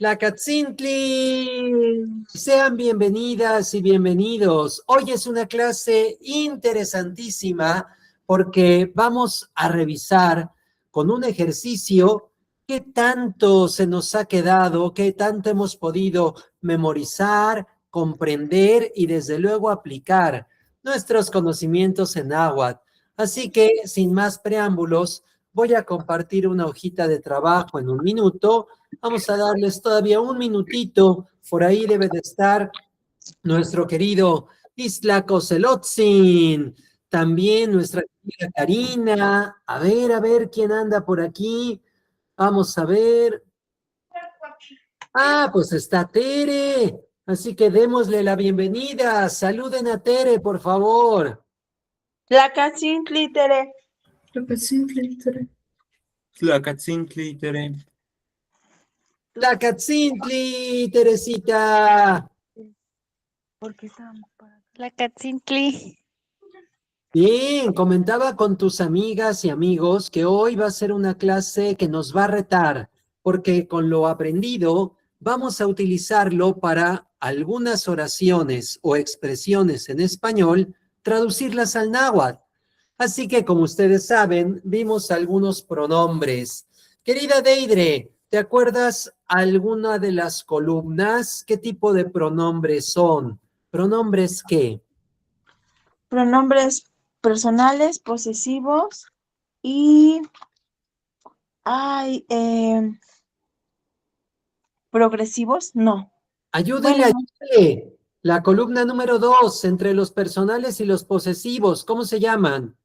Tlacatzintli, sean bienvenidas y bienvenidos. Hoy es una clase interesantísima porque vamos a revisar con un ejercicio qué tanto se nos ha quedado, qué tanto hemos podido memorizar, comprender y desde luego aplicar nuestros conocimientos en náhuatl. Así que, sin más preámbulos, voy a compartir una hojita de trabajo en un minuto. Vamos a darles todavía un minutito. Por ahí debe de estar nuestro querido Isla Coselotzin. También nuestra querida Karina. A ver quién anda por aquí. Vamos a ver. Ah, pues está Tere. Así que démosle la bienvenida. Saluden a Tere, por favor. Tlacatzintli, Tere. Tlacatzintli, Tere. Tlacatzintli, Tere. Tlacatzintli, Teresita. ¿Por qué estamos para Tlacatzintli. Bien, comentaba con tus amigas y amigos que hoy va a ser una clase que nos va a retar, porque con lo aprendido vamos a utilizarlo para algunas oraciones o expresiones en español, traducirlas al náhuatl. Así que, como ustedes saben, vimos algunos pronombres. Querida Deidre, ¿te acuerdas alguna de las columnas? ¿Qué tipo de pronombres son? ¿Pronombres qué? pronombres personales, posesivos y progresivos? No. Ayúdenle, Bueno, ayúdenle. La columna número 2, entre los personales y los posesivos, ¿cómo se llaman?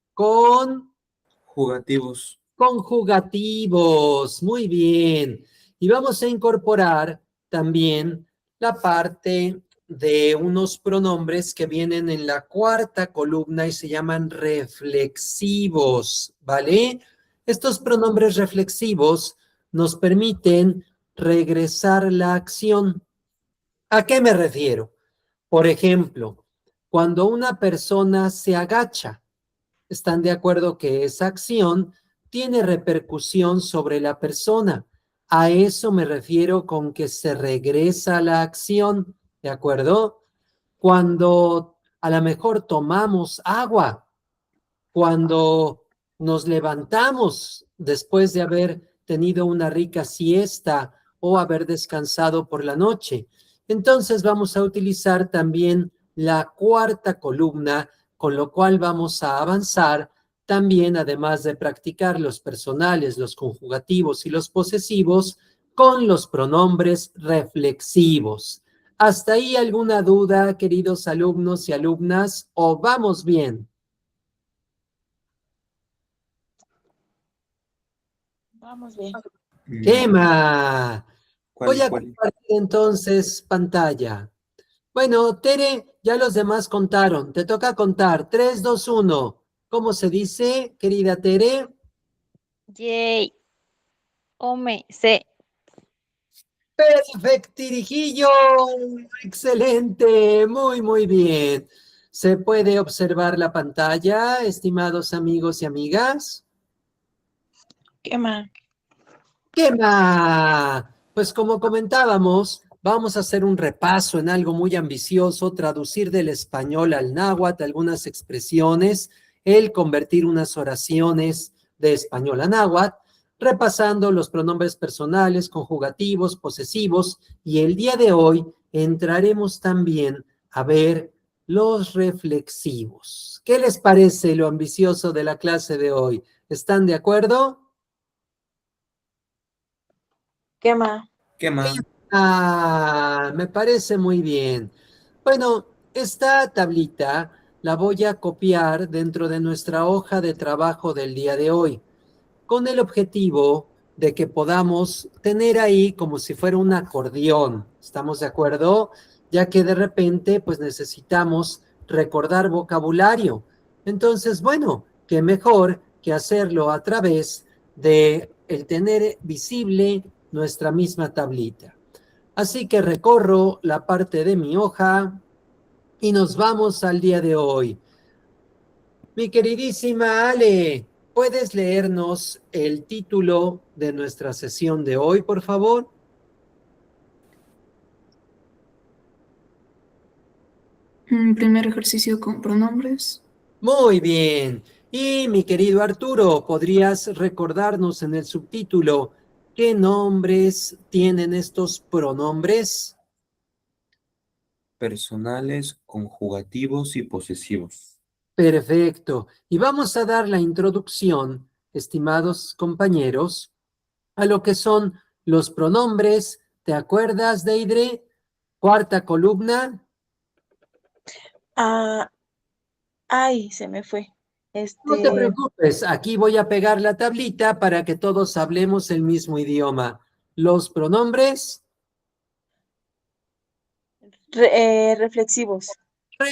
Jugativos. Conjugativos. Muy bien. Y vamos a incorporar también la parte de unos pronombres que vienen en la cuarta columna y se llaman reflexivos, ¿vale? Estos pronombres reflexivos nos permiten regresar la acción. ¿A qué me refiero? Por ejemplo, cuando una persona se agacha, ¿están de acuerdo que esa acción tiene repercusión sobre la persona? A eso me refiero con que se regresa la acción, ¿de acuerdo? Cuando a lo mejor tomamos agua, cuando nos levantamos después de haber tenido una rica siesta o haber descansado por la noche. Entonces vamos a utilizar también la cuarta columna, con lo cual vamos a avanzar también, además de practicar los personales, los conjugativos y los posesivos, con los pronombres reflexivos. ¿Hasta ahí alguna duda, queridos alumnos y alumnas? ¿O vamos bien? vamos bien. Tema. Voy a ¿Cuál? compartir entonces pantalla. Bueno, Tere, ya los demás contaron. Te toca contar. 3, 2, 1. ¿Cómo se dice, querida Tere? Yay. Ome. Se. Perfectirijillo. Excelente. Muy, muy bien. ¿Se puede observar la pantalla, estimados amigos y amigas? ¿Qué más? ¿Qué más? Pues como comentábamos, vamos a hacer un repaso en algo muy ambicioso, traducir del español al náhuatl algunas expresiones, el convertir unas oraciones de español a náhuatl, repasando los pronombres personales, conjugativos, posesivos, y el día de hoy entraremos también a ver los reflexivos. ¿Qué les parece lo ambicioso de la clase de hoy? ¿Están de acuerdo? ¿Qué más? ¿Qué más? Ah, me parece muy bien. Bueno, esta tablita la voy a copiar dentro de nuestra hoja de trabajo del día de hoy, con el objetivo de que podamos tener ahí como si fuera un acordeón. ¿Estamos de acuerdo? Ya que de repente, pues necesitamos recordar vocabulario. Entonces, bueno, qué mejor que hacerlo a través de el tener visible nuestra misma tablita. Así que recorro la parte de mi hoja y nos vamos al día de hoy. Mi queridísima Ale, ¿puedes leernos el título de nuestra sesión de hoy, por favor? primer ejercicio con pronombres. Muy bien. Y mi querido Arturo, ¿podrías recordarnos en el subtítulo qué nombres tienen estos pronombres? Personales, conjugativos y posesivos. Perfecto. Y vamos a dar la introducción, estimados compañeros, a lo que son los pronombres. ¿Te acuerdas, Deidre? Cuarta columna. Ah, ay, se me fue. No te preocupes, aquí voy a pegar la tablita para que todos hablemos el mismo idioma. Los pronombres Reflexivos.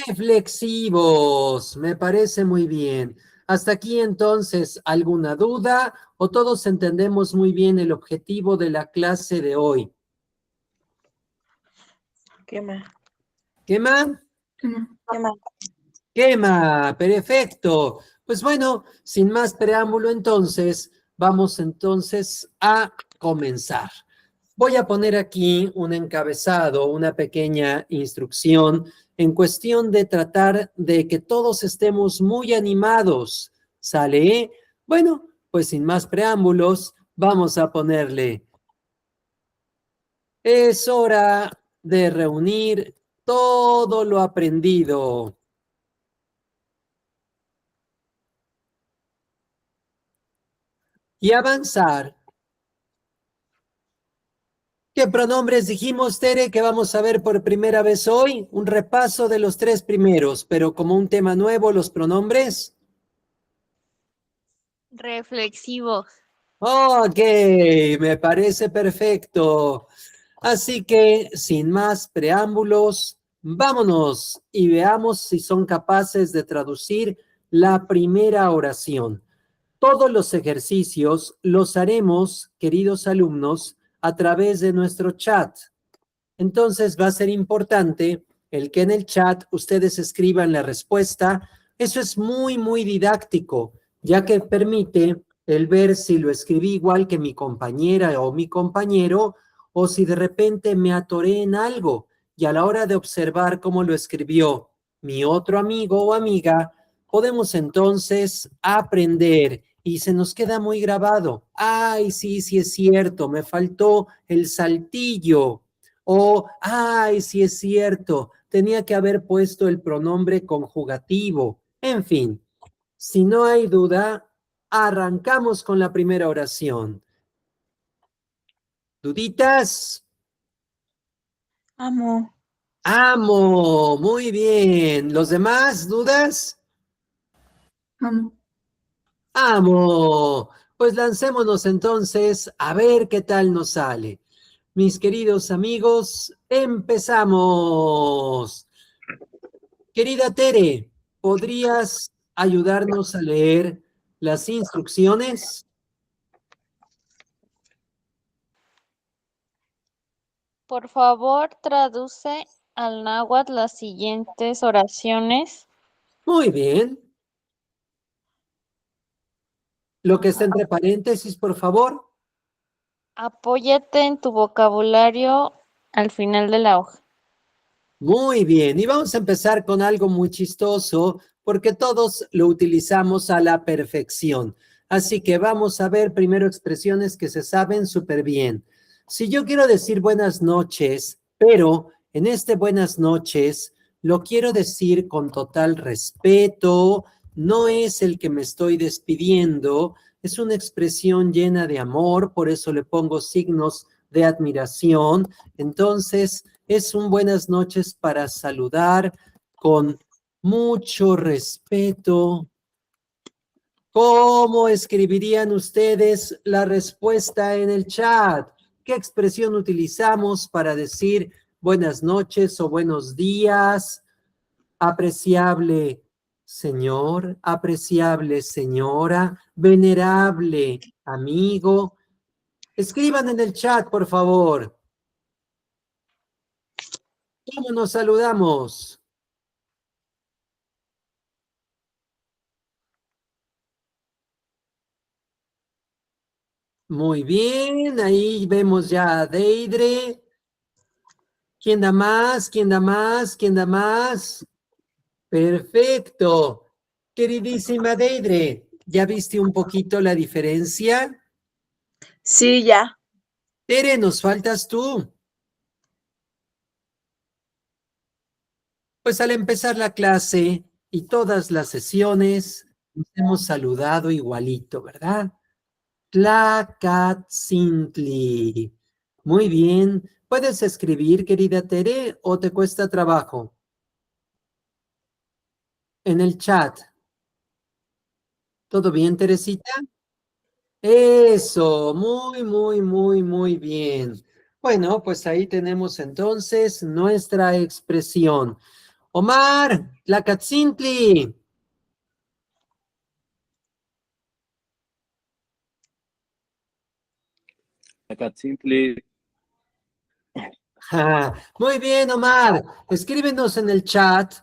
reflexivos, me parece muy bien. Hasta aquí entonces, ¿alguna duda o todos entendemos muy bien el objetivo de la clase de hoy? Quema. ¿Quema? Quema. Quema, perfecto. Pues bueno, sin más preámbulo entonces, vamos entonces a comenzar. Voy a poner aquí un encabezado, una pequeña instrucción en cuestión de tratar de que todos estemos muy animados. ¿Sale? Bueno, pues sin más preámbulos, vamos a ponerle. Es hora de reunir todo lo aprendido. Y avanzar. ¿Qué pronombres dijimos, Tere, que vamos a ver por primera vez hoy? Un repaso de los 3 primeros, pero como un tema nuevo, los pronombres. Reflexivos. Ok, me parece perfecto. Así que, sin más preámbulos, vámonos y veamos si son capaces de traducir la primera oración. Todos los ejercicios los haremos, queridos alumnos, a través de nuestro chat. Entonces va a ser importante el que en el chat ustedes escriban la respuesta. Eso es muy, muy didáctico, ya que permite el ver si lo escribí igual que mi compañera o mi compañero, o si de repente me atoré en algo. Y a la hora de observar cómo lo escribió mi otro amigo o amiga, podemos entonces aprender y se nos queda muy grabado. Ay, sí, sí es cierto, me faltó el saltillo. O, ay, sí es cierto, tenía que haber puesto el pronombre conjugativo. En fin, si no hay duda, arrancamos con la primera oración. ¿Duditas? Amo. Amo, muy bien. ¿Los demás, dudas? Amo. Amo. Pues lancémonos entonces a ver qué tal nos sale. Mis queridos amigos, empezamos. Querida Tere, ¿podrías ayudarnos a leer las instrucciones? Por favor, traduce al náhuatl las siguientes oraciones. Muy bien. Lo que está entre paréntesis, por favor. Apóyate en tu vocabulario al final de la hoja. Muy bien. Y vamos a empezar con algo muy chistoso, porque todos lo utilizamos a la perfección. Así que vamos a ver primero expresiones que se saben súper bien. Si yo quiero decir buenas noches, pero en este buenas noches lo quiero decir con total respeto, no es el que me estoy despidiendo, es una expresión llena de amor, por eso le pongo signos de admiración. Entonces, es un buenas noches para saludar con mucho respeto. ¿Cómo escribirían ustedes la respuesta en el chat? ¿Qué expresión utilizamos para decir buenas noches o buenos días? Apreciable señor, apreciable señora, venerable amigo. Escriban en el chat, por favor. ¿Cómo nos saludamos? Muy bien, ahí vemos ya a Deidre. ¿Quién da más? ¿Quién da más? ¿Quién da más? Perfecto. Queridísima Deidre, ¿ya viste un poquito la diferencia? Sí, ya. Tere, nos faltas tú. Pues al empezar la clase y todas las sesiones, nos hemos saludado igualito, ¿verdad? Tlacatzintli. Muy bien. ¿Puedes escribir, querida Tere, o te cuesta trabajo? En el chat. ¿Todo bien, Teresita? Eso, muy bien. Bueno, pues ahí tenemos entonces nuestra expresión. Omar, Tlacatzintli. Tlacatzintli. Muy bien, Omar. Escríbenos en el chat.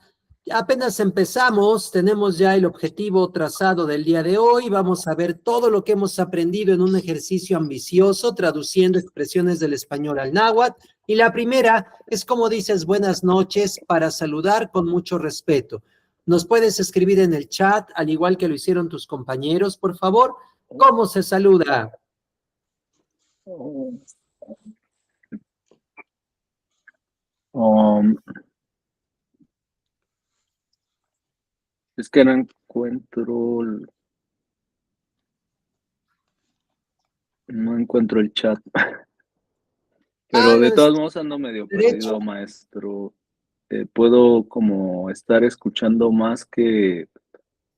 Apenas empezamos, tenemos ya el objetivo trazado del día de hoy. Vamos a ver todo lo que hemos aprendido en un ejercicio ambicioso, traduciendo expresiones del español al náhuatl. Y la primera es como dices buenas noches para saludar con mucho respeto. Nos puedes escribir en el chat, al igual que lo hicieron tus compañeros, por favor. ¿Cómo se saluda? Um, es que no encuentro el chat. Pero de todos modos ando medio perdido, maestro. ¿Puedo como estar escuchando más que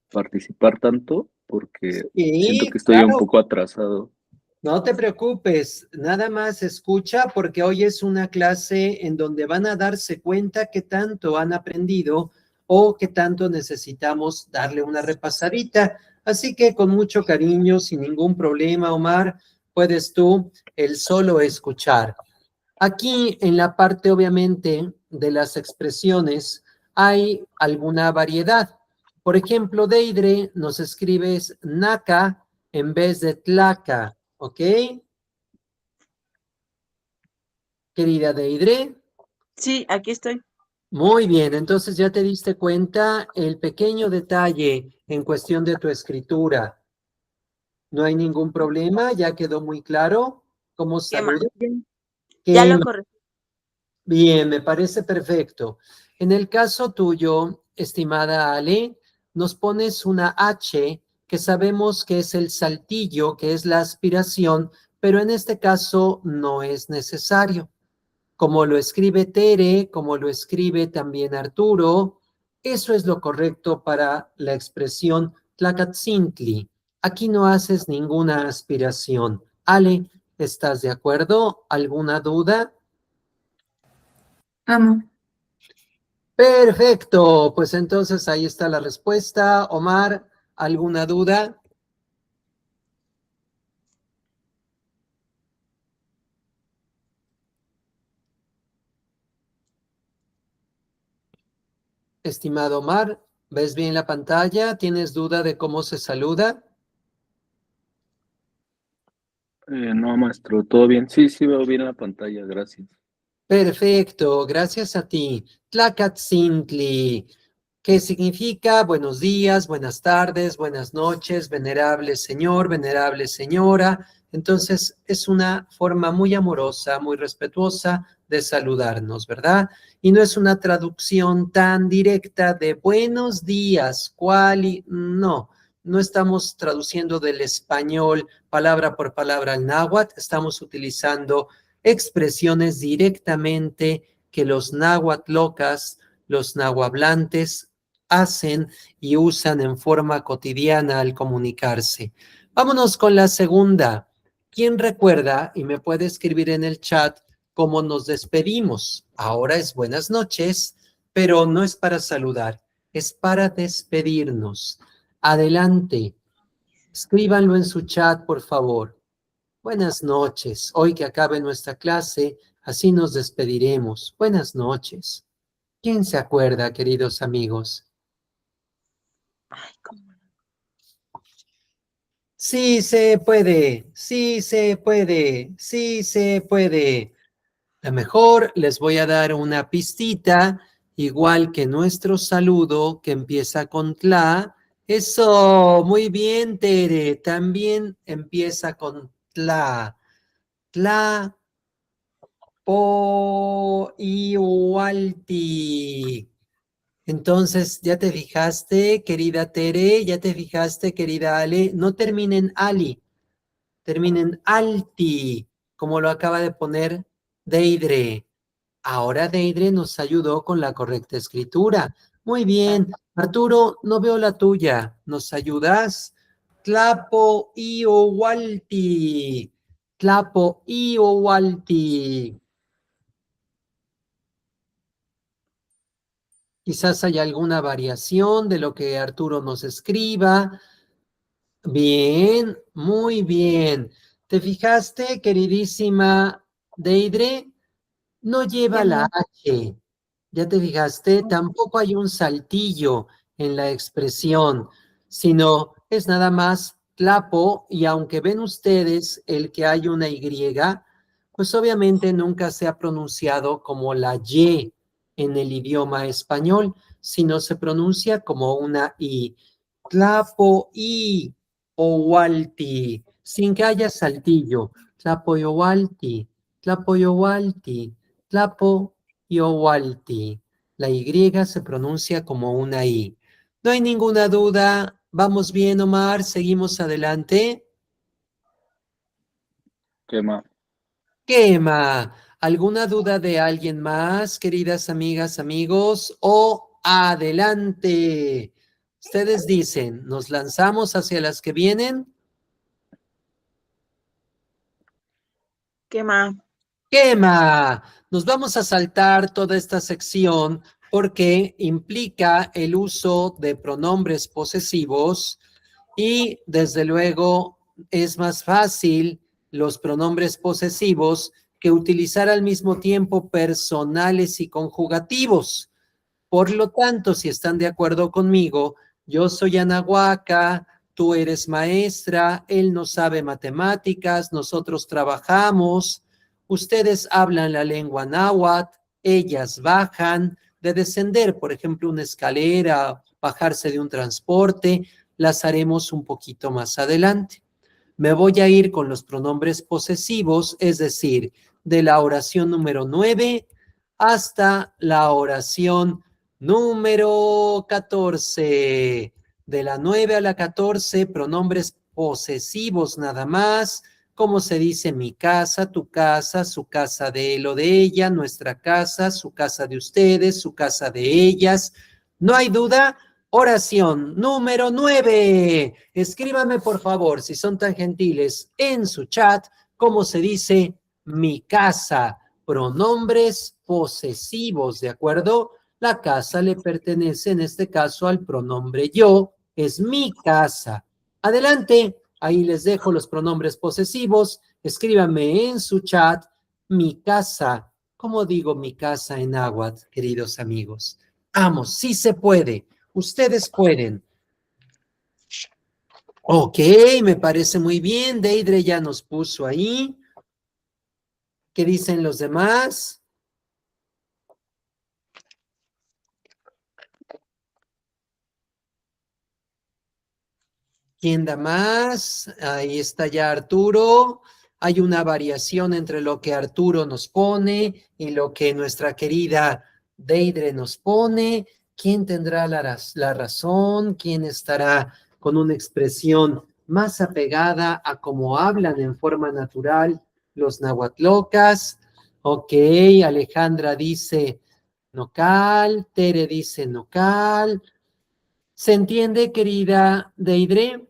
participar tanto? Porque siento Sí, que estoy un claro. poco atrasado. No te preocupes, nada más escucha porque hoy es una clase en donde van a darse cuenta qué tanto han aprendido o qué tanto necesitamos darle una repasadita. Así que con mucho cariño, sin ningún problema, Omar, puedes tú el solo escuchar. Aquí en la parte, obviamente, de las expresiones hay alguna variedad. Por ejemplo, Deidre nos escribes naca en vez de tlaca, ¿ok? Querida Deidre. Sí, aquí estoy. Muy bien, entonces ya te diste cuenta el pequeño detalle en cuestión de tu escritura. No hay ningún problema, ya quedó muy claro cómo Quema. saluda. Ya lo corregí. Bien, me parece perfecto. En el caso tuyo, estimada Ale, nos pones una H que sabemos que es el saltillo, que es la aspiración, pero en este caso no es necesario. Como lo escribe Tere, como lo escribe también Arturo, eso es lo correcto para la expresión tlacatzintli. Aquí no haces ninguna aspiración. Ale, ¿estás de acuerdo? ¿Alguna duda? Amo. Perfecto, pues entonces ahí está la respuesta. Omar, ¿alguna duda? Estimado Omar, ¿ves bien la pantalla? ¿Tienes duda de cómo se saluda? No, maestro, ¿todo bien? Sí, veo bien la pantalla, gracias. Perfecto, gracias a ti. Tlacatzintli, que significa buenos días, buenas tardes, buenas noches, venerable señor, venerable señora. Entonces, es una forma muy amorosa, muy respetuosa de saludarnos, ¿verdad? Y no es una traducción tan directa de buenos días, no, no estamos traduciendo del español palabra por palabra al náhuatl, estamos utilizando expresiones directamente que los náhuatlocas, los nahuablantes hacen y usan en forma cotidiana al comunicarse. Vámonos con la segunda. ¿Quién recuerda y me puede escribir en el chat cómo nos despedimos? Ahora es buenas noches, pero no es para saludar, es para despedirnos. Adelante, escríbanlo en su chat, por favor. Buenas noches. Hoy que acabe nuestra clase, así nos despediremos. Buenas noches. ¿Quién se acuerda, queridos amigos? Ay, cómo no. Sí se puede, sí se puede, sí se puede. A lo mejor les voy a dar una pistita igual que nuestro saludo que empieza con tla. Eso, muy bien, Tere, también empieza con tla. Tla, po, iualti. Entonces, ¿ya te fijaste, querida Tere? ¿Ya te fijaste, querida Ale? No terminen ali, terminen alti, como lo acaba de poner Deidre. Ahora Deidre nos ayudó con la correcta escritura. Muy bien. Arturo, no veo la tuya. ¿Nos ayudas? Tlapo iowalti. Tlapo iowalti. Quizás haya alguna variación de lo que Arturo nos escriba. Bien, muy bien. ¿Te fijaste, queridísima Deidre? No lleva ¿Qué la más? H. ¿Ya te fijaste? Tampoco hay un saltillo en la expresión, sino es nada más tlapo, y aunque ven ustedes el que hay una Y, pues obviamente nunca se ha pronunciado como la Y en el idioma español, sino se pronuncia como una I. Tlapo y owalti, sin que haya saltillo. Tlapo y owalti, tlapo y owalti, tlapo y owalti. La Y se pronuncia como una I. No hay ninguna duda. Vamos bien, Omar. Seguimos adelante. Quema. Quema. ¿Alguna duda de alguien más, queridas amigas, amigos? O adelante. Ustedes dicen, ¿nos lanzamos hacia las que vienen? ¿Qué más? Quema. Nos vamos a saltar toda esta sección porque implica el uso de pronombres posesivos y desde luego es más fácil los pronombres posesivos que utilizar al mismo tiempo personales y conjugativos. Por lo tanto, si están de acuerdo conmigo, yo soy Anahuaca, tú eres maestra, él no sabe matemáticas, nosotros trabajamos, ustedes hablan la lengua náhuatl, ellas bajan, de descender, por ejemplo, una escalera, bajarse de un transporte, las haremos un poquito más adelante. Me voy a ir con los pronombres posesivos, es decir, de la oración número 9 hasta la oración número 14. De la 9 a la 14, pronombres posesivos nada más. Como se dice mi casa, tu casa, su casa de él o de ella, nuestra casa, su casa de ustedes, su casa de ellas. No hay duda. Oración número 9. Escríbame, por favor, si son tan gentiles, en su chat, cómo se dice mi casa. Pronombres posesivos, ¿de acuerdo? La casa le pertenece en este caso al pronombre yo, es mi casa. Adelante, ahí les dejo los pronombres posesivos. Escríbanme en su chat mi casa. ¿Cómo digo mi casa en náhuatl, queridos amigos? Vamos, sí se puede. Ustedes pueden. Ok, me parece muy bien. Deidre ya nos puso ahí. ¿Qué dicen los demás? ¿Quién da más? Ahí está ya Arturo. Hay una variación entre lo que Arturo nos pone y lo que nuestra querida Deidre nos pone. ¿Quién tendrá la razón? ¿Quién estará con una expresión más apegada a cómo hablan en forma natural los nahuatlocas? Ok, Alejandra dice nocal, Tere dice nocal. ¿Se entiende, querida Deidre?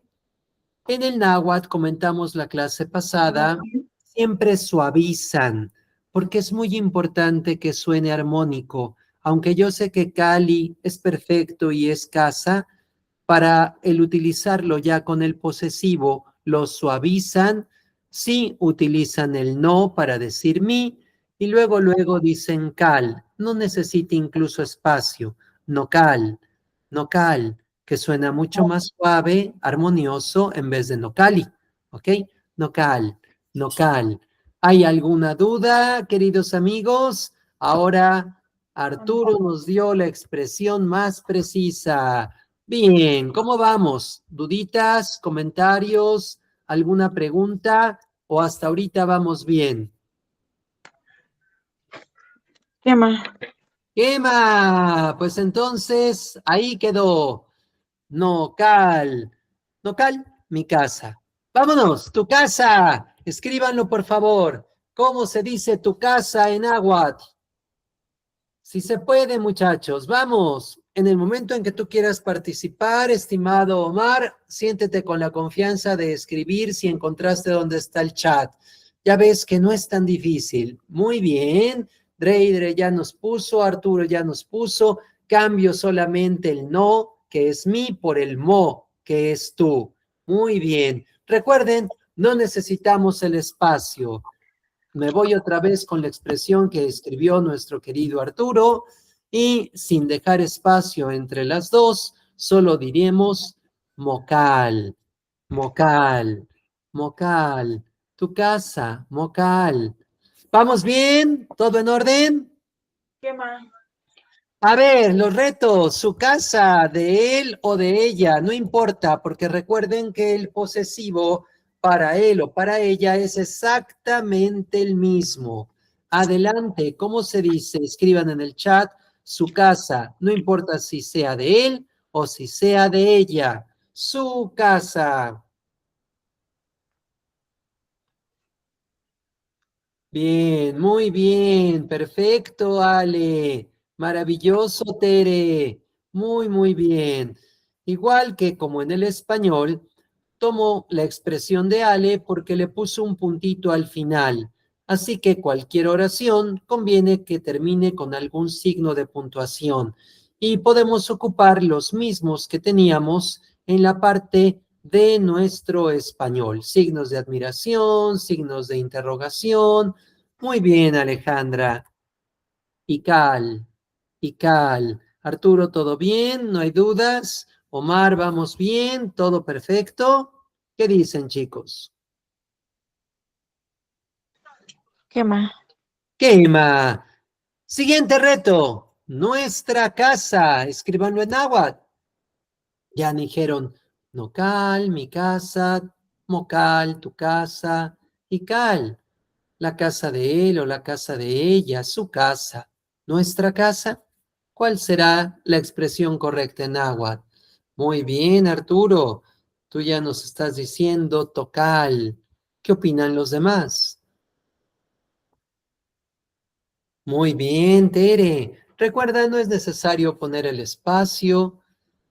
En el náhuatl, comentamos la clase pasada, siempre suavizan, porque es muy importante que suene armónico. Aunque yo sé que Cali es perfecto y es casa, para el utilizarlo ya con el posesivo, lo suavizan, sí utilizan el no para decir mi, y luego dicen cal. No necesita incluso espacio, no cal, no cal, que suena mucho más suave, armonioso, en vez de nocali, ¿ok? Nocal, nocal. ¿Hay alguna duda, queridos amigos? Ahora Arturo nos dio la expresión más precisa. Bien, ¿cómo vamos? ¿Duditas, comentarios, alguna pregunta o hasta ahorita vamos bien? ¿Qué más? Quema, pues entonces ahí quedó. Nocal. Nocal, mi casa. Vámonos, tu casa. Escríbanlo, por favor. ¿Cómo se dice tu casa en náhuatl? Si se puede, muchachos, vamos. En el momento en que tú quieras participar, estimado Omar, siéntete con la confianza de escribir si encontraste dónde está el chat. Ya ves que no es tan difícil. Muy bien. Dreidre ya nos puso, Arturo ya nos puso. Cambio solamente el no, que es mi, por el mo, que es tú. Muy bien. Recuerden, no necesitamos el espacio. Me voy otra vez con la expresión que escribió nuestro querido Arturo y sin dejar espacio entre las dos, solo diremos mocal, mocal, mocal, tu casa, mocal. ¿Vamos bien? ¿Todo en orden? ¿Qué más? A ver, los retos, su casa, de él o de ella, no importa, porque recuerden que el posesivo para él o para ella es exactamente el mismo. Adelante, ¿cómo se dice? Escriban en el chat su casa, no importa si sea de él o si sea de ella. Su casa. Bien, muy bien, perfecto, Ale. Maravilloso, Tere. Muy, muy bien. Igual que como en el español, tomo la expresión de Ale porque le puso un puntito al final. Así que cualquier oración conviene que termine con algún signo de puntuación. Y podemos ocupar los mismos que teníamos en la parte de nuestro español. Signos de admiración, signos de interrogación. Muy bien, Alejandra. Y Cal, y Cal. Arturo, ¿todo bien? ¿No hay dudas? Omar, ¿vamos bien? ¿Todo perfecto? ¿Qué dicen, chicos? ¿Qué más? Quema. Siguiente reto. Nuestra casa. Escríbanlo en náhuatl. Ya dijeron, nocal, mi casa, mocal, tu casa, y cal, la casa de él o la casa de ella, su casa, nuestra casa. ¿Cuál será la expresión correcta en náhuatl? Muy bien, Arturo. Tú ya nos estás diciendo tocal. ¿Qué opinan los demás? Muy bien, Tere. Recuerda, no es necesario poner el espacio.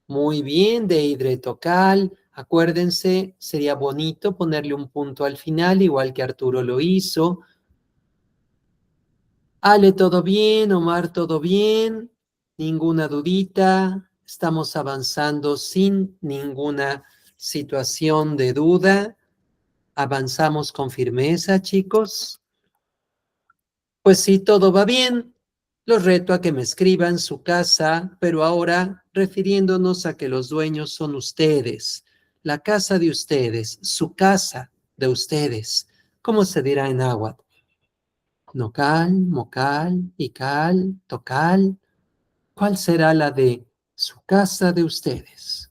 Muy bien, de tocal. Acuérdense, sería bonito ponerle un punto al final, igual que Arturo lo hizo. Ale, ¿todo bien? Omar, ¿todo bien? Ninguna dudita. Estamos avanzando sin ninguna situación de duda. Avanzamos con firmeza, chicos. Pues sí, todo va bien. Los reto a que me escriban su casa, pero ahora refiriéndonos a que los dueños son ustedes, la casa de ustedes, su casa de ustedes. ¿Cómo se dirá en náhuatl? Nocal, mocal, ical, tocal. ¿Cuál será la de su casa de ustedes?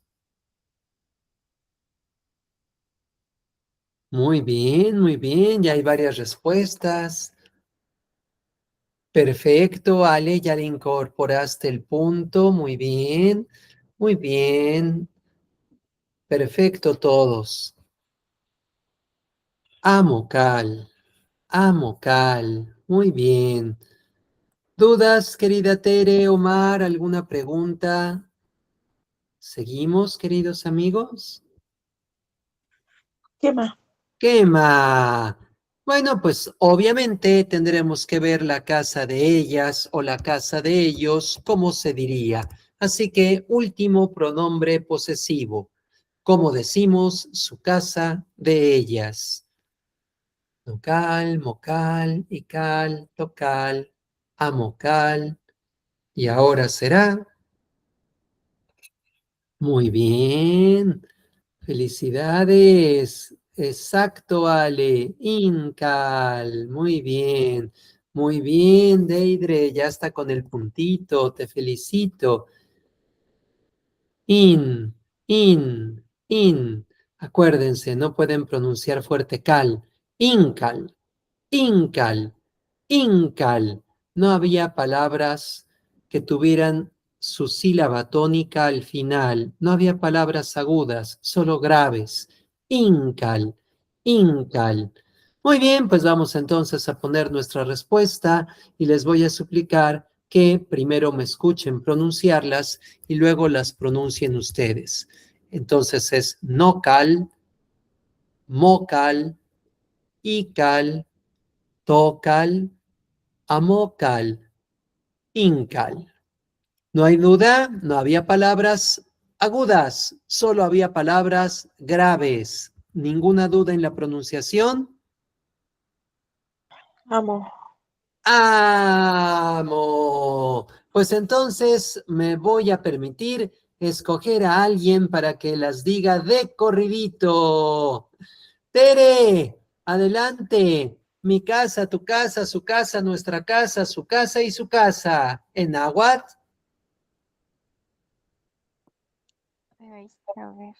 Muy bien, ya hay varias respuestas. Perfecto, Ale, ya le incorporaste el punto. Muy bien, muy bien. Perfecto todos. Amo Cal, amo Cal. Muy bien. ¿Dudas, querida Tere, Omar? ¿Alguna pregunta? ¿Seguimos, queridos amigos? ¿Qué más? Quema. Bueno, pues obviamente tendremos que ver la casa de ellas o la casa de ellos, ¿cómo se diría? Así que último pronombre posesivo. ¿Cómo decimos su casa de ellas? Local, mocal, ical, tocal, amocal. Y ahora será. Muy bien. Felicidades. Exacto, Ale. Incal. Muy bien. Muy bien, Deidre, ya está con el puntito, te felicito. In, in. Acuérdense, no pueden pronunciar fuerte cal. Incal, incal, incal. No había palabras que tuvieran su sílaba tónica al final. No había palabras agudas, solo graves. Incal, incal. Muy bien, pues vamos entonces a poner nuestra respuesta y les voy a suplicar que primero me escuchen pronunciarlas y luego las pronuncien ustedes. Entonces es nocal, mocal, ical, tocal, amocal, incal. No hay duda, no había palabras agudas, solo había palabras graves. ¿Ninguna duda en la pronunciación? Amo. Amo. Pues entonces me voy a permitir escoger a alguien para que las diga de corridito. Tere, adelante. Mi casa, tu casa, su casa, nuestra casa, su casa y su casa. ¿En náhuatl? Ay, a ver.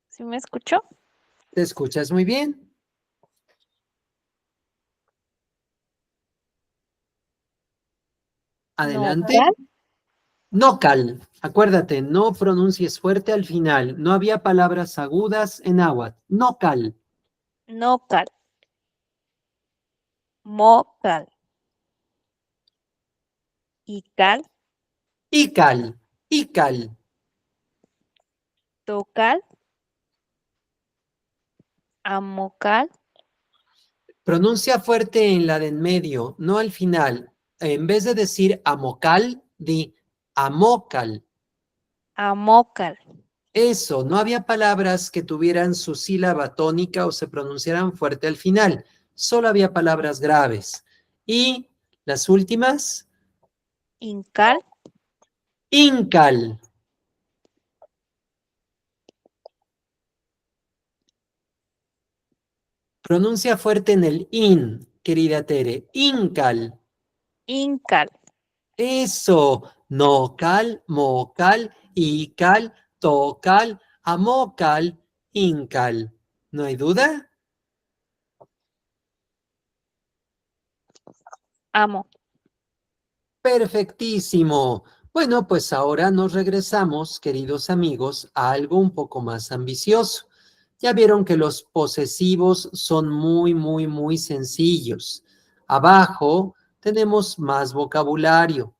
¿Sí me escuchó? ¿Te escuchas muy bien? Adelante. Nocal. Nocal. Acuérdate, no pronuncies fuerte al final. No había palabras agudas en náhuatl. Nocal. Nocal. Mocal. Ical. Ical. Ical. Tocal. Amocal. Pronuncia fuerte en la de en medio, no al final. En vez de decir amocal, di amocal. Amocal. Eso, no había palabras que tuvieran su sílaba tónica o se pronunciaran fuerte al final. Solo había palabras graves. Y las últimas, Incal. incal. Pronuncia fuerte en el in, querida Tere. Incal. Incal. Eso, nocal, mocal, ical, tocal, amocal, incal. ¿No hay duda? Amo. Perfectísimo. Bueno, pues ahora nos regresamos, queridos amigos, a algo un poco más ambicioso. Ya vieron que los posesivos son muy sencillos. Abajo tenemos más vocabulario.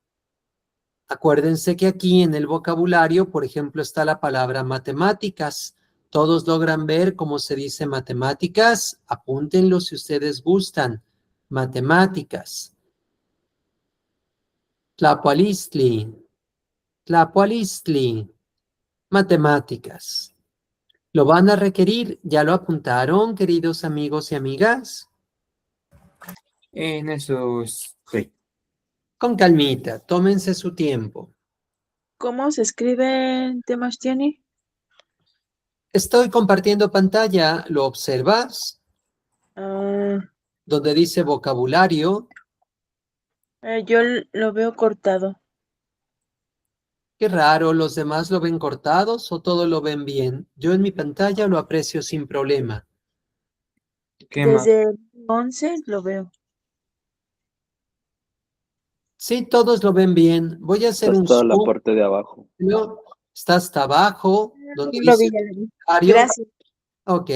Acuérdense que aquí en el vocabulario, por ejemplo, está la palabra matemáticas. ¿Todos logran ver cómo se dice matemáticas? Apúntenlo si ustedes gustan. Matemáticas. Tlapoalistli. Tlapoalistli. Matemáticas. ¿Lo van a requerir? ¿Ya lo apuntaron, queridos amigos y amigas? En esos, sí. Con calmita, tómense su tiempo. ¿Cómo se escribe Temastiani? Estoy compartiendo pantalla, ¿lo observas? Ah, Donde dice vocabulario. yo lo veo cortado. Qué raro, ¿los demás lo ven cortados o todo lo ven bien? Yo en mi pantalla lo aprecio sin problema. ¿Qué más? Desde el 11 lo veo. Sí, todos lo ven bien. Voy a hacer un Hasta la zoom. parte de abajo. Está hasta abajo, donde Lo vi, dice ya lo vi. vocabulario. Gracias. Ok,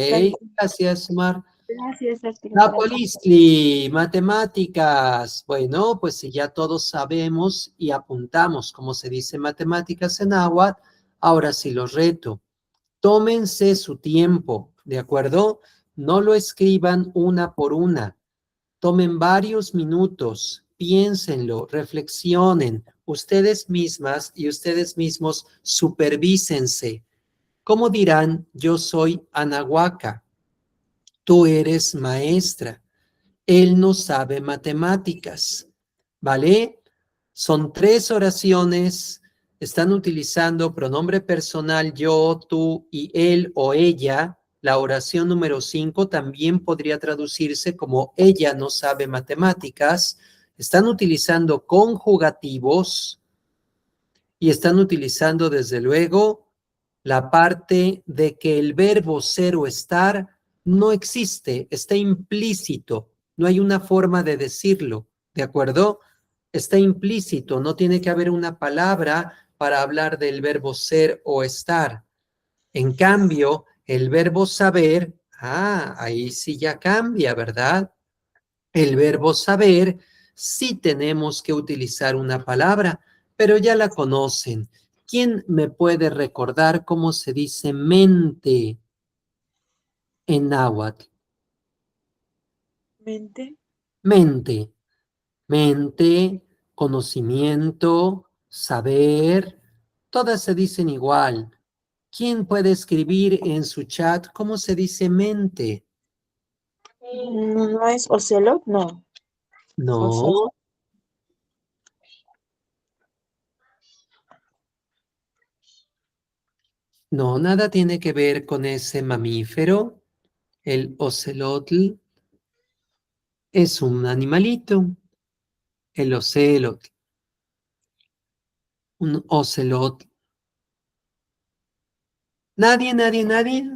gracias, Mar. Gracias, Tlapoalistli, matemáticas. Bueno, pues si ya todos sabemos y apuntamos cómo se dice matemáticas en náhuatl, ahora sí los reto. Tómense su tiempo, ¿de acuerdo? No lo escriban una por una. Tomen varios minutos, piénsenlo, reflexionen, ustedes mismas y ustedes mismos supervísense. ¿Cómo dirán, yo soy Anahuaca? Tú eres maestra. Él no sabe matemáticas. ¿Vale? Son 3 oraciones. Están utilizando pronombre personal yo, tú y él o ella. La oración número 5 también podría traducirse como ella no sabe matemáticas. Están utilizando conjugativos y están utilizando desde luego la parte de que el verbo ser o estar no existe, está implícito, no hay una forma de decirlo, ¿de acuerdo? Está implícito, no tiene que haber una palabra para hablar del verbo ser o estar. En cambio, el verbo saber, ahí sí ya cambia, ¿verdad? El verbo saber sí tenemos que utilizar una palabra, pero ya la conocen. ¿Quién me puede recordar cómo se dice mente en náhuatl? Mente. Mente, mente, conocimiento, saber, todas se dicen igual. ¿Quién puede escribir en su chat cómo se dice mente? No, no es Ocelot, no. No, no, nada tiene que ver con ese mamífero. El ocelotl es un animalito. El ocelotl, un ocelotl. Nadie, nadie, nadie.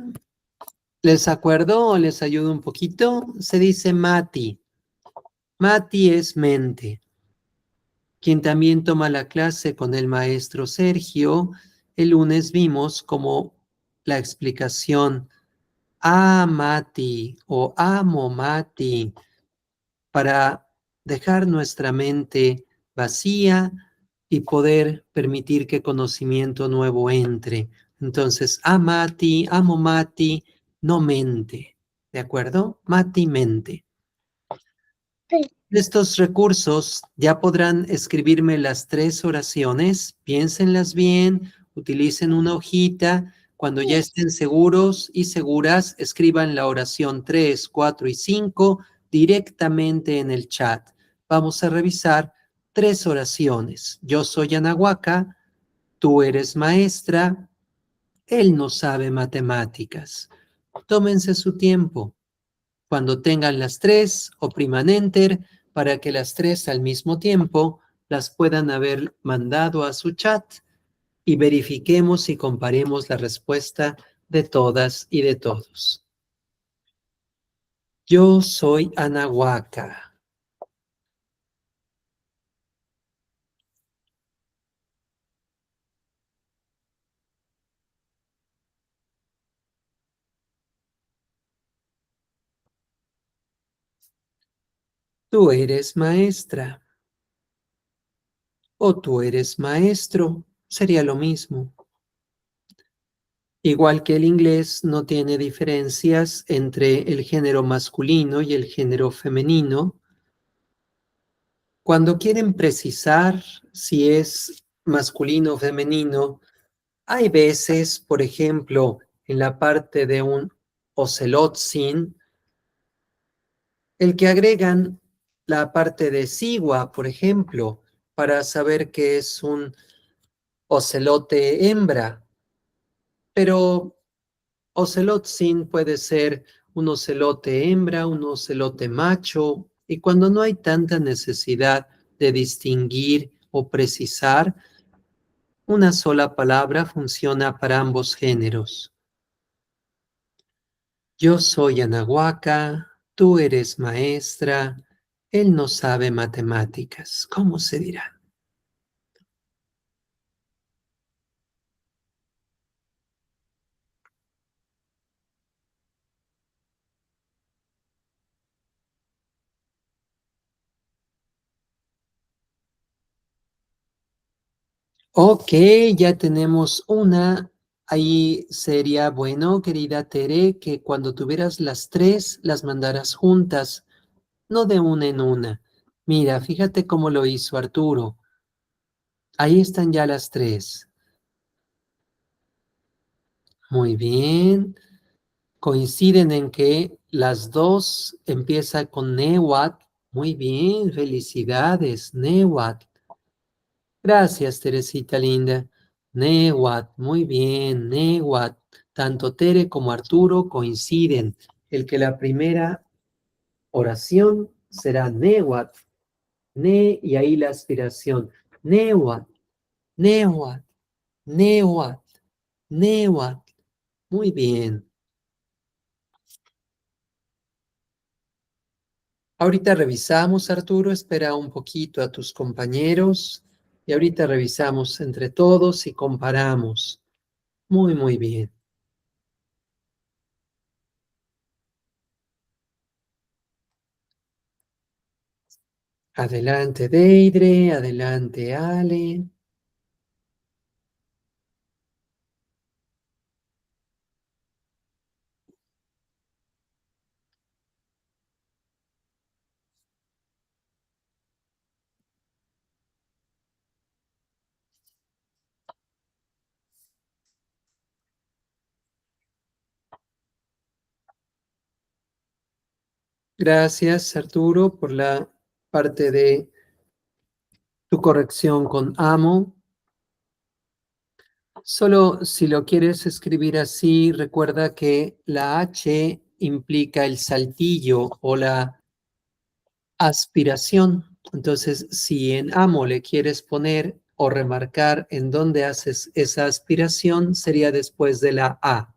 ¿Les acuerdo o les ayudo un poquito? Se dice mati. Mati es mente. Quien también toma la clase con el maestro Sergio, el lunes vimos como la explicación Mati o amo Mati para dejar nuestra mente vacía y poder permitir que conocimiento nuevo entre. Entonces, Mati, amo Mati, no mente. ¿De acuerdo? Mati mente. Estos recursos ya podrán escribirme las 3 oraciones, piénsenlas bien, utilicen una hojita, cuando ya estén seguros y seguras, escriban la oración 3, 4 y 5 directamente en el chat. Vamos a revisar 3 oraciones. Yo soy Anahuaca, tú eres maestra, él no sabe matemáticas. Tómense su tiempo. Cuando tengan las 3, opriman Enter para que las 3 al mismo tiempo las puedan haber mandado a su chat y verifiquemos y comparemos la respuesta de todas y de todos. Yo soy Anahuaca. Tú eres maestra. O tú eres maestro. Sería lo mismo. Igual que el inglés no tiene diferencias entre el género masculino y el género femenino. Cuando quieren precisar si es masculino o femenino, hay veces, por ejemplo, en la parte de un ocelotzin, el que agregan la parte de sigua, por ejemplo, para saber que es un ocelote hembra. Pero ocelotzin puede ser un ocelote hembra, un ocelote macho, y cuando no hay tanta necesidad de distinguir o precisar, una sola palabra funciona para ambos géneros. Yo soy Anahuaca, tú eres maestra, él no sabe matemáticas. ¿Cómo se dirá? Ok, ya tenemos una. Ahí sería bueno, querida Tere, que cuando tuvieras las 3 las mandaras juntas, no de una en una. Mira, fíjate cómo lo hizo Arturo. Ahí están ya las 3. Muy bien. Coinciden en que las 2 empiezan con Nehuatl. Muy bien, felicidades, Nehuatl. Gracias, Teresita linda. Nehuatl, muy bien, Nehuatl. Tanto Tere como Arturo coinciden el que la primera oración será Nehuat, Ne y ahí la aspiración. Nehuat, Nehuat, Nehuat, Nehuat. Muy bien. Ahorita revisamos, Arturo, espera un poquito a tus compañeros y ahorita revisamos entre todos y comparamos. Muy, muy bien. Adelante, Deidre, adelante, Ale. Gracias, Arturo, por la parte de tu corrección con amo. Solo si lo quieres escribir así, recuerda que la H implica el saltillo o la aspiración. Entonces, si en amo le quieres poner o remarcar en dónde haces esa aspiración, sería después de la A.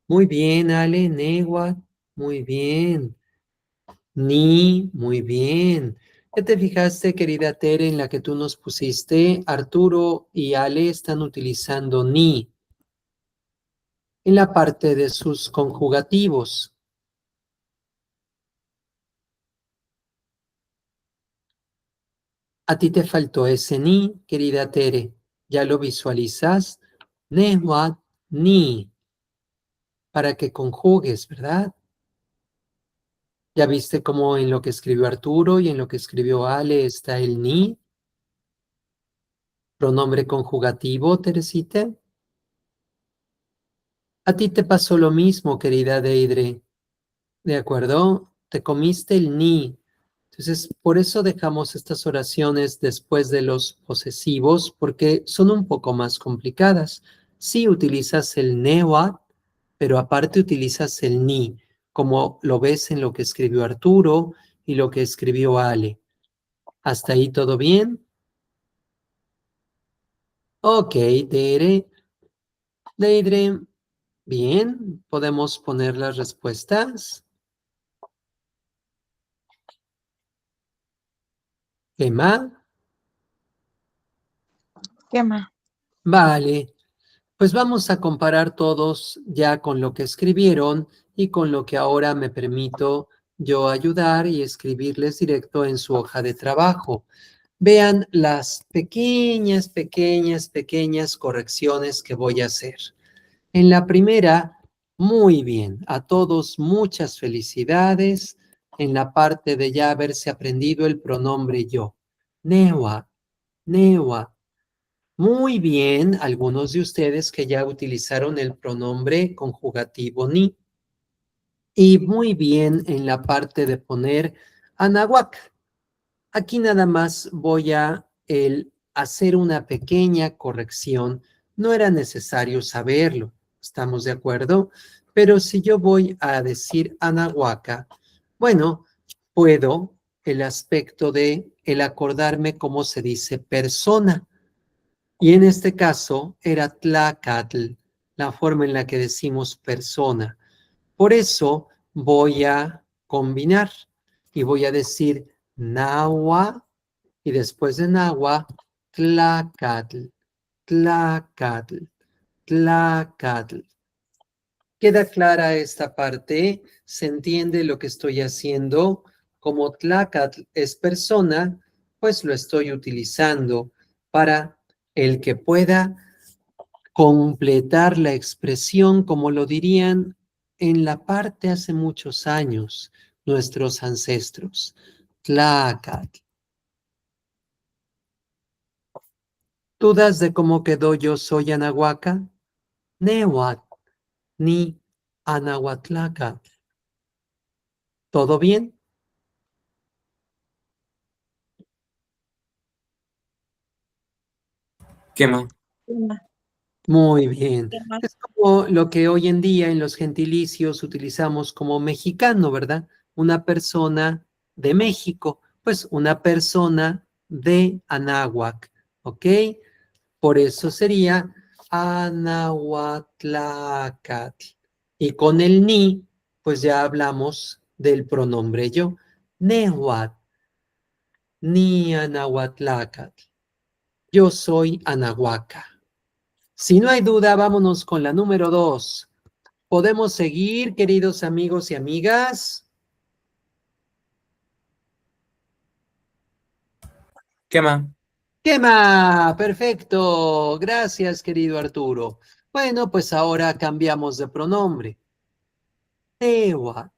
Muy bien, Ale, Neguat, muy bien. Ni, muy bien. ¿Ya te fijaste, querida Tere, en la que tú nos pusiste? Arturo y Ale están utilizando ni en la parte de sus conjugativos. A ti te faltó ese ni, querida Tere. ¿Ya lo visualizas? Nehuat, ni, para que conjugues, ¿verdad? ¿Ya viste cómo en lo que escribió Arturo y en lo que escribió Ale está el ni? Pronombre conjugativo, Teresita. A ti te pasó lo mismo, querida Deidre. ¿De acuerdo? Te comiste el ni. Entonces, por eso dejamos estas oraciones después de los posesivos, porque son un poco más complicadas. Sí utilizas el newa, pero aparte utilizas el ni, como lo ves en lo que escribió Arturo y lo que escribió Ale. ¿Hasta ahí todo bien? Ok, Deidre, bien, podemos poner las respuestas. Emma, ¿Qué más? vale. Pues vamos a comparar todos ya con lo que escribieron y con lo que ahora me permito yo ayudar y escribirles directo en su hoja de trabajo. Vean las pequeñas correcciones que voy a hacer. En la primera, muy bien, a todos muchas felicidades en la parte de ya haberse aprendido el pronombre yo. Newa, newa. Muy bien, algunos de ustedes que ya utilizaron el pronombre conjugativo ni. Y muy bien en la parte de poner anahuac. Aquí nada más voy a hacer una pequeña corrección. No era necesario saberlo, ¿estamos de acuerdo? Pero si yo voy a decir anahuaca, bueno, puedo el aspecto de el acordarme cómo se dice persona. Y en este caso era tlacatl, la forma en la que decimos persona. Por eso voy a combinar y voy a decir nahua y después de nahua, tlacatl, tlacatl, tlacatl. ¿Queda clara esta parte? ¿Se entiende lo que estoy haciendo? Como tlacatl es persona, pues lo estoy utilizando para el que pueda completar la expresión como lo dirían en la parte hace muchos años nuestros ancestros. Tlacatl. ¿Dudas de cómo quedó yo soy Anahuaca? Nehuatl ni Anahuatlacatl. ¿Todo bien? ¿Qué más? ¿Qué más? Muy bien. ¿Qué más? Es como lo que hoy en día en los gentilicios utilizamos como mexicano, ¿verdad? Una persona de México, pues una persona de Anáhuac, ¿ok? Por eso sería Anahuatlacatl. Y con el ni, pues ya hablamos del pronombre yo. Nehuatl, ni Anahuatlacatl. Yo soy Anahuaca. Si no hay duda, vámonos con la número 2. ¿Podemos seguir, queridos amigos y amigas? Quema. Quema, perfecto. Gracias, querido Arturo. Bueno, pues ahora cambiamos de pronombre. Tehuat,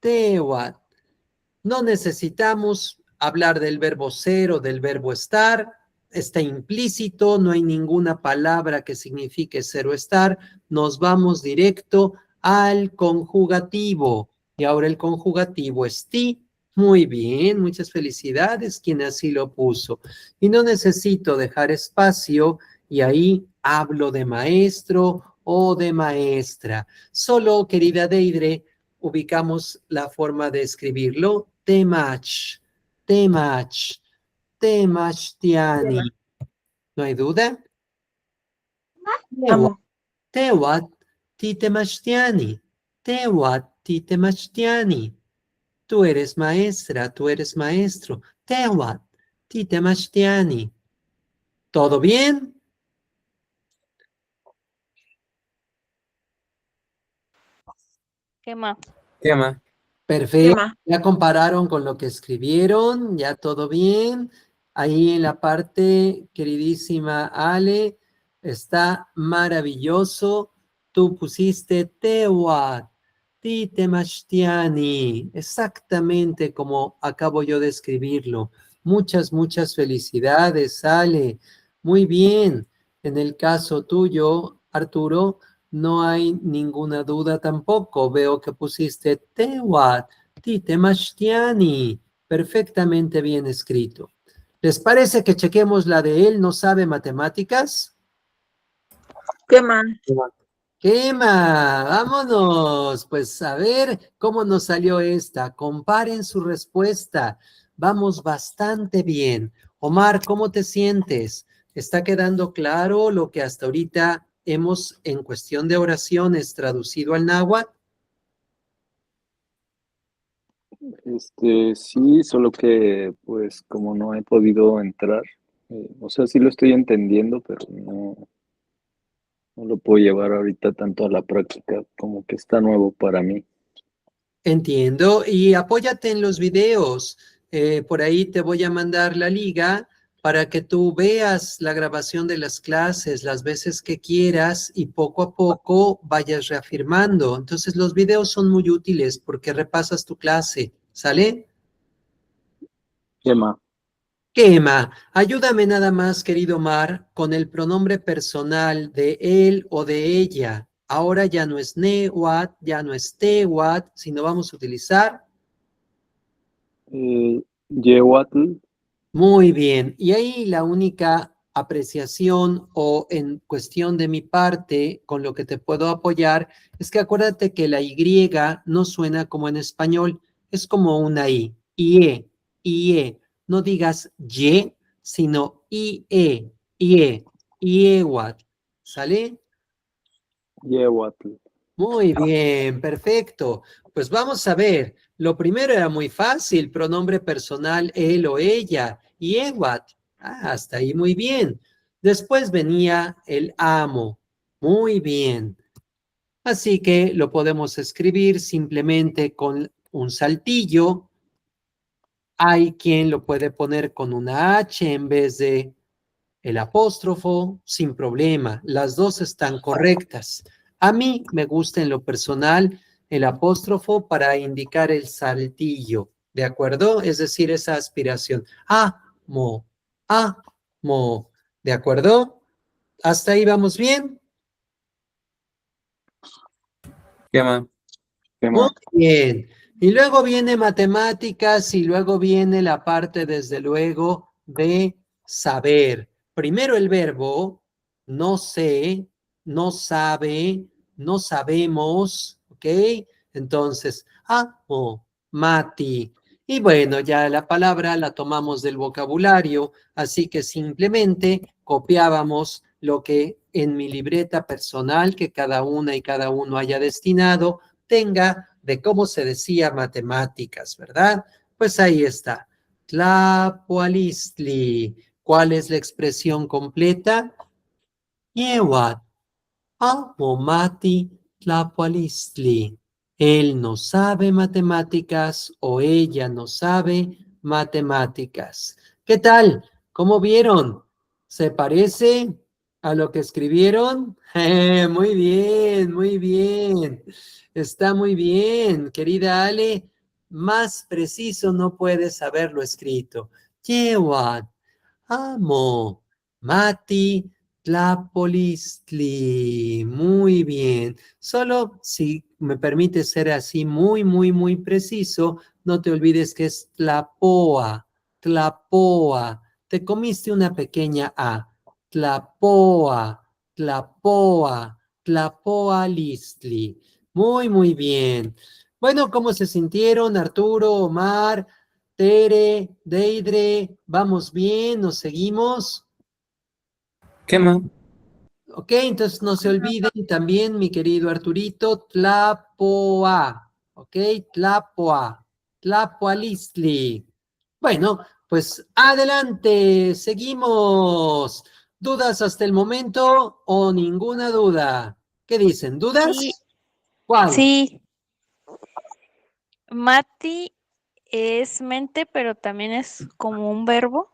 tehuat. No necesitamos hablar del verbo ser o del verbo estar. Está implícito, no hay ninguna palabra que signifique ser o estar. Nos vamos directo al conjugativo. Y ahora el conjugativo es ti. Muy bien, muchas felicidades quien así lo puso. Y no necesito dejar espacio y ahí hablo de maestro o de maestra. Solo, querida Deidre, ubicamos la forma de escribirlo. Temach, temach, temachtiani. ¿No hay duda? Tewat, Amo. tewat, titemachtiani. Tewat, titemachtiani. Tú eres maestra, tú eres maestro. Tewat, titemachtiani. ¿Todo bien? Quema. Quema. Perfecto. ¿Qué más? Ya compararon con lo que escribieron, ya todo bien. Ahí en la parte, queridísima Ale, está maravilloso. Tú pusiste Tehuat, Titemachtiani, exactamente como acabo yo de escribirlo. Muchas, muchas felicidades, Ale. Muy bien. En el caso tuyo, Arturo, no hay ninguna duda tampoco. Veo que pusiste Tewat, Titemachtiani. Perfectamente bien escrito. ¿Les parece que chequemos la de él no sabe matemáticas? ¿Qué más? Quema, vámonos. Pues a ver cómo nos salió esta. Comparen su respuesta. Vamos bastante bien. Omar, ¿cómo te sientes? ¿Está quedando claro lo que hasta ahorita hemos en cuestión de oraciones traducido al náhuatl? Sí, solo que pues como no he podido entrar, o sea, sí lo estoy entendiendo, pero no lo puedo llevar ahorita tanto a la práctica, como que está nuevo para mí. Entiendo, y apóyate en los videos. Por ahí te voy a mandar la liga para que tú veas la grabación de las clases las veces que quieras y poco a poco vayas reafirmando. Entonces los videos son muy útiles porque repasas tu clase, ¿sale? Quema, Quema, ayúdame nada más, querido Mar, con el pronombre personal de él o de ella. Ahora ya no es nehuat, ya no es tehuat, sino vamos a utilizar. Yehuatl, Muy bien. Y ahí la única apreciación o en cuestión de mi parte con lo que te puedo apoyar es que acuérdate que la Y no suena como en español, es como una I. IE, IE. No digas Y, sino IE, IE, IEWAT. ¿Sale? Yehuatl, Muy bien, perfecto. Pues vamos a ver. Lo primero era muy fácil, pronombre personal él o ella. Y Ewat. Hasta ahí muy bien. Después venía el amo. Muy bien. Así que lo podemos escribir simplemente con un saltillo. Hay quien lo puede poner con una H en vez de el apóstrofo, sin problema. Las dos están correctas. A mí me gusta en lo personal el apóstrofo para indicar el saltillo, ¿de acuerdo? Es decir, esa aspiración. Amo, amo, ¿de acuerdo? ¿Hasta ahí vamos bien? Quema. Muy quema, bien. Y luego viene matemáticas y luego viene la parte, desde luego, de saber. Primero el verbo, no sé, no sabe, no sabemos, ¿ok? Entonces, amo, mati. Y bueno, ya la palabra la tomamos del vocabulario, así que simplemente copiábamos lo que en mi libreta personal, que cada una y cada uno haya destinado, tenga de cómo se decía matemáticas, ¿verdad? Pues ahí está. Tlapoalistli. ¿Cuál es la expresión completa? Yewat, amomati tlapoalistli. Él no sabe matemáticas o ella no sabe matemáticas. ¿Qué tal? ¿Cómo vieron? ¿Se parece a lo que escribieron? Muy bien, muy bien. Está muy bien, querida Ale. Más preciso no puedes haberlo escrito. Yewat, amo, mati, tlapolistli. Muy bien. Solo si me permite ser así muy, muy, muy preciso, no te olvides que es tlapoa, tlapoa. Te comiste una pequeña A. Tlapoa, tlapoa, tlapoalistli. Muy, muy bien. Bueno, ¿cómo se sintieron Arturo, Omar, Tere, Deidre? ¿Vamos bien? ¿Nos seguimos? Quema. Ok, entonces no se olviden también, mi querido Arturito, Tlapoa, ok, Tlapoa, Tlapoalistli. Bueno, pues adelante, seguimos. ¿Dudas hasta el momento o ninguna duda? ¿Qué dicen? Sí, ¿Dudas? ¿Cuál? sí. Mati es mente, pero también es como un verbo,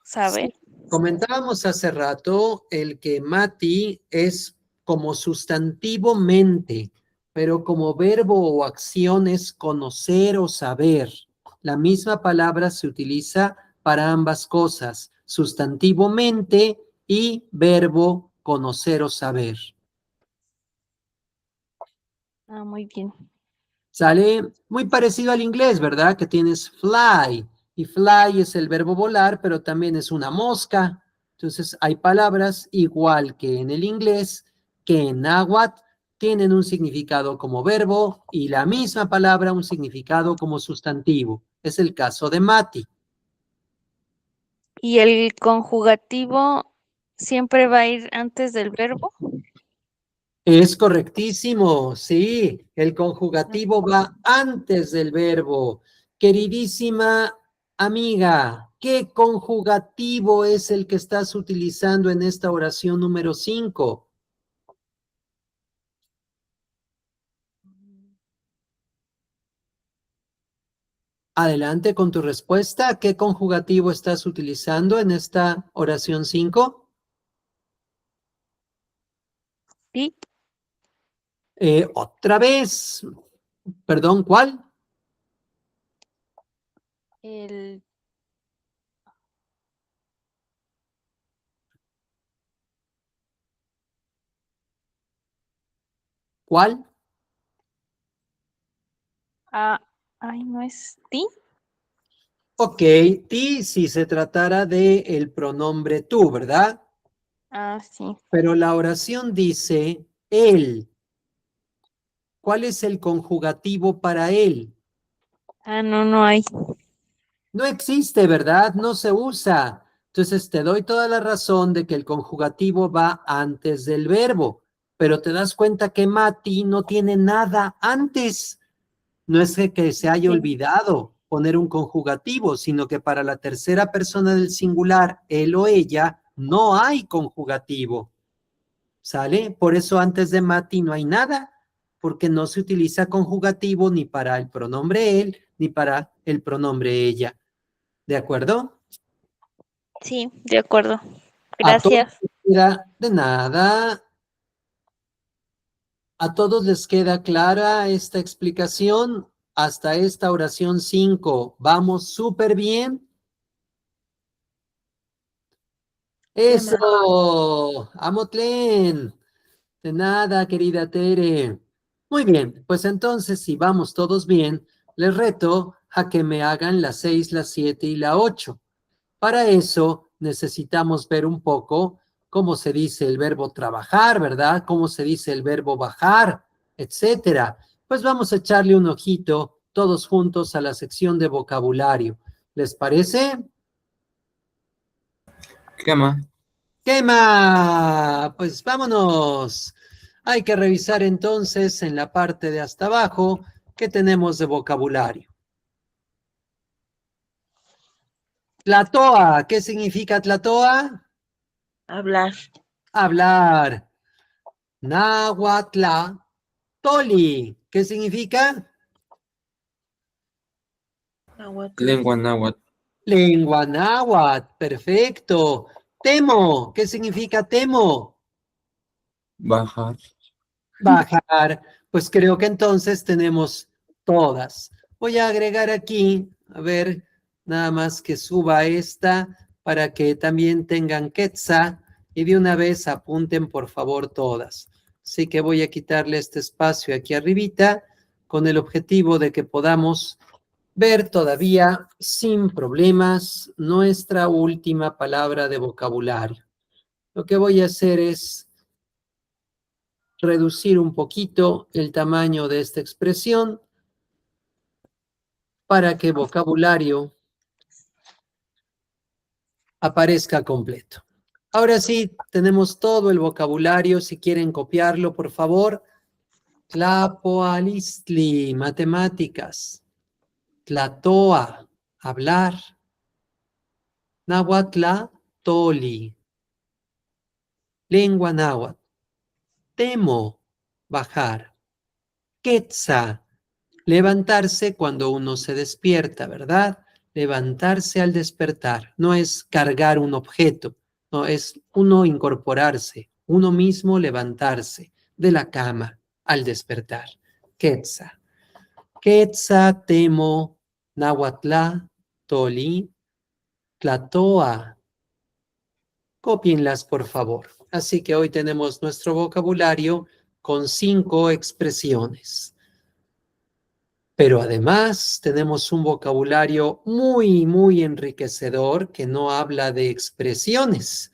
Sí, saber. comentábamos hace rato el que mati es como sustantivo mente, pero como verbo o acción es conocer o saber. La misma palabra se utiliza para ambas cosas, sustantivo mente y verbo conocer o saber. Ah, muy bien. Sale muy parecido al inglés, ¿verdad? Que tienes fly, y fly es el verbo volar, pero también es una mosca. Entonces hay palabras igual que en el inglés, que en náhuatl tienen un significado como verbo y la misma palabra un significado como sustantivo. Es el caso de Mati. ¿Y el conjugativo siempre va a ir antes del verbo? Es correctísimo, sí, el conjugativo va antes del verbo. Queridísima amiga, ¿qué conjugativo es el que estás utilizando en esta oración número 5? Adelante con tu respuesta. ¿Qué conjugativo estás utilizando en esta oración 5? Sí, Otra vez, perdón, ¿cuál? el ¿Cuál? ay, no es ti. Ok, ti si se tratara de el pronombre tú, ¿verdad? Ah, sí. Pero la oración dice él. ¿Cuál es el conjugativo para él? Ah, no, no hay. No existe, ¿verdad? No se usa. Entonces te doy toda la razón de que el conjugativo va antes del verbo, pero te das cuenta que Mati no tiene nada antes. No es que se haya Sí. olvidado poner un conjugativo, sino que para la tercera persona del singular, él o ella, no hay conjugativo. ¿Sale? Por eso antes de Mati no hay nada, porque no se utiliza conjugativo ni para el pronombre él, ni para el pronombre ella. ¿De acuerdo? Sí, de acuerdo. A todos Gracias. les queda de nada. ¿A todos les queda clara esta explicación? Hasta esta oración 5. ¿Vamos súper bien? Tema. ¡Eso! ¡Amotlen! De nada, querida Tere. Muy bien, pues entonces, si vamos todos bien, les reto a que me hagan la 6, la 7 y la 8. Para eso necesitamos ver un poco cómo se dice el verbo trabajar, ¿verdad? Cómo se dice el verbo bajar, etcétera. Pues vamos a echarle un ojito todos juntos a la sección de vocabulario. ¿Les parece? Quema. ¡Quema! Pues vámonos. Hay que revisar entonces en la parte de hasta abajo qué tenemos de vocabulario. Tlatoa, ¿qué significa tlatoa? Hablar. Hablar. Nahuatla, toli, ¿qué significa? Nahuatl. Lengua náhuatl. Lengua náhuatl, perfecto. Temo, ¿qué significa temo? Bajar. Bajar. Pues creo que entonces tenemos todas. Voy a agregar aquí, a ver, nada más que suba esta para que también tengan quetzá y de una vez apunten por favor todas. Así que voy a quitarle este espacio aquí arribita con el objetivo de que podamos ver todavía sin problemas nuestra última palabra de vocabulario. Lo que voy a hacer es reducir un poquito el tamaño de esta expresión para que vocabulario aparezca completo. Ahora sí, tenemos todo el vocabulario. Si quieren copiarlo, por favor. Tlapoalistli, matemáticas. Tlatoa, hablar. Nahuatla, toli. Lengua náhuatl. Temo, bajar. Quetza, levantarse cuando uno se despierta, ¿verdad? Levantarse al despertar. No es cargar un objeto, no es uno incorporarse, uno mismo levantarse de la cama al despertar. Quetza. Quetza, temo, nahuatla, toli, tlatoa. Cópienlas, por favor. Así que hoy tenemos nuestro vocabulario con 5 expresiones. Pero además tenemos un vocabulario muy, muy enriquecedor que no habla de expresiones.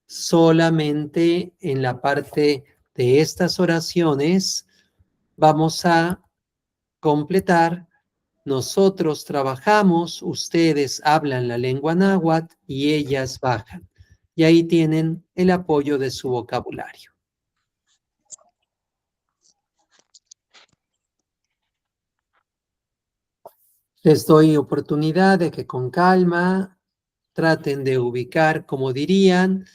Solamente en la parte de estas oraciones vamos a completar. Nosotros trabajamos, ustedes hablan la lengua náhuatl y ellas bajan. Y ahí tienen el apoyo de su vocabulario. Les doy oportunidad de que con calma traten de ubicar, como dirían.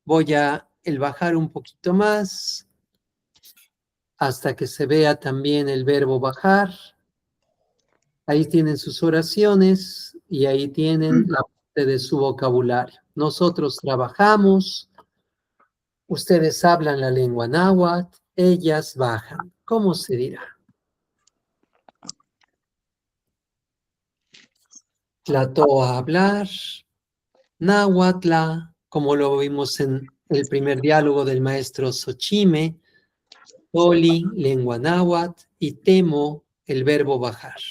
Voy a bajar un poquito más hasta que se vea también el verbo bajar. Ahí tienen sus oraciones y ahí tienen la parte de su vocabulario. Nosotros trabajamos, ustedes hablan la lengua náhuatl, ellas bajan. ¿Cómo se dirá? Tlatoa hablar, náhuatl, como lo vimos en el primer diálogo del maestro Xochime, toli, lengua náhuatl, y temo, el verbo bajar.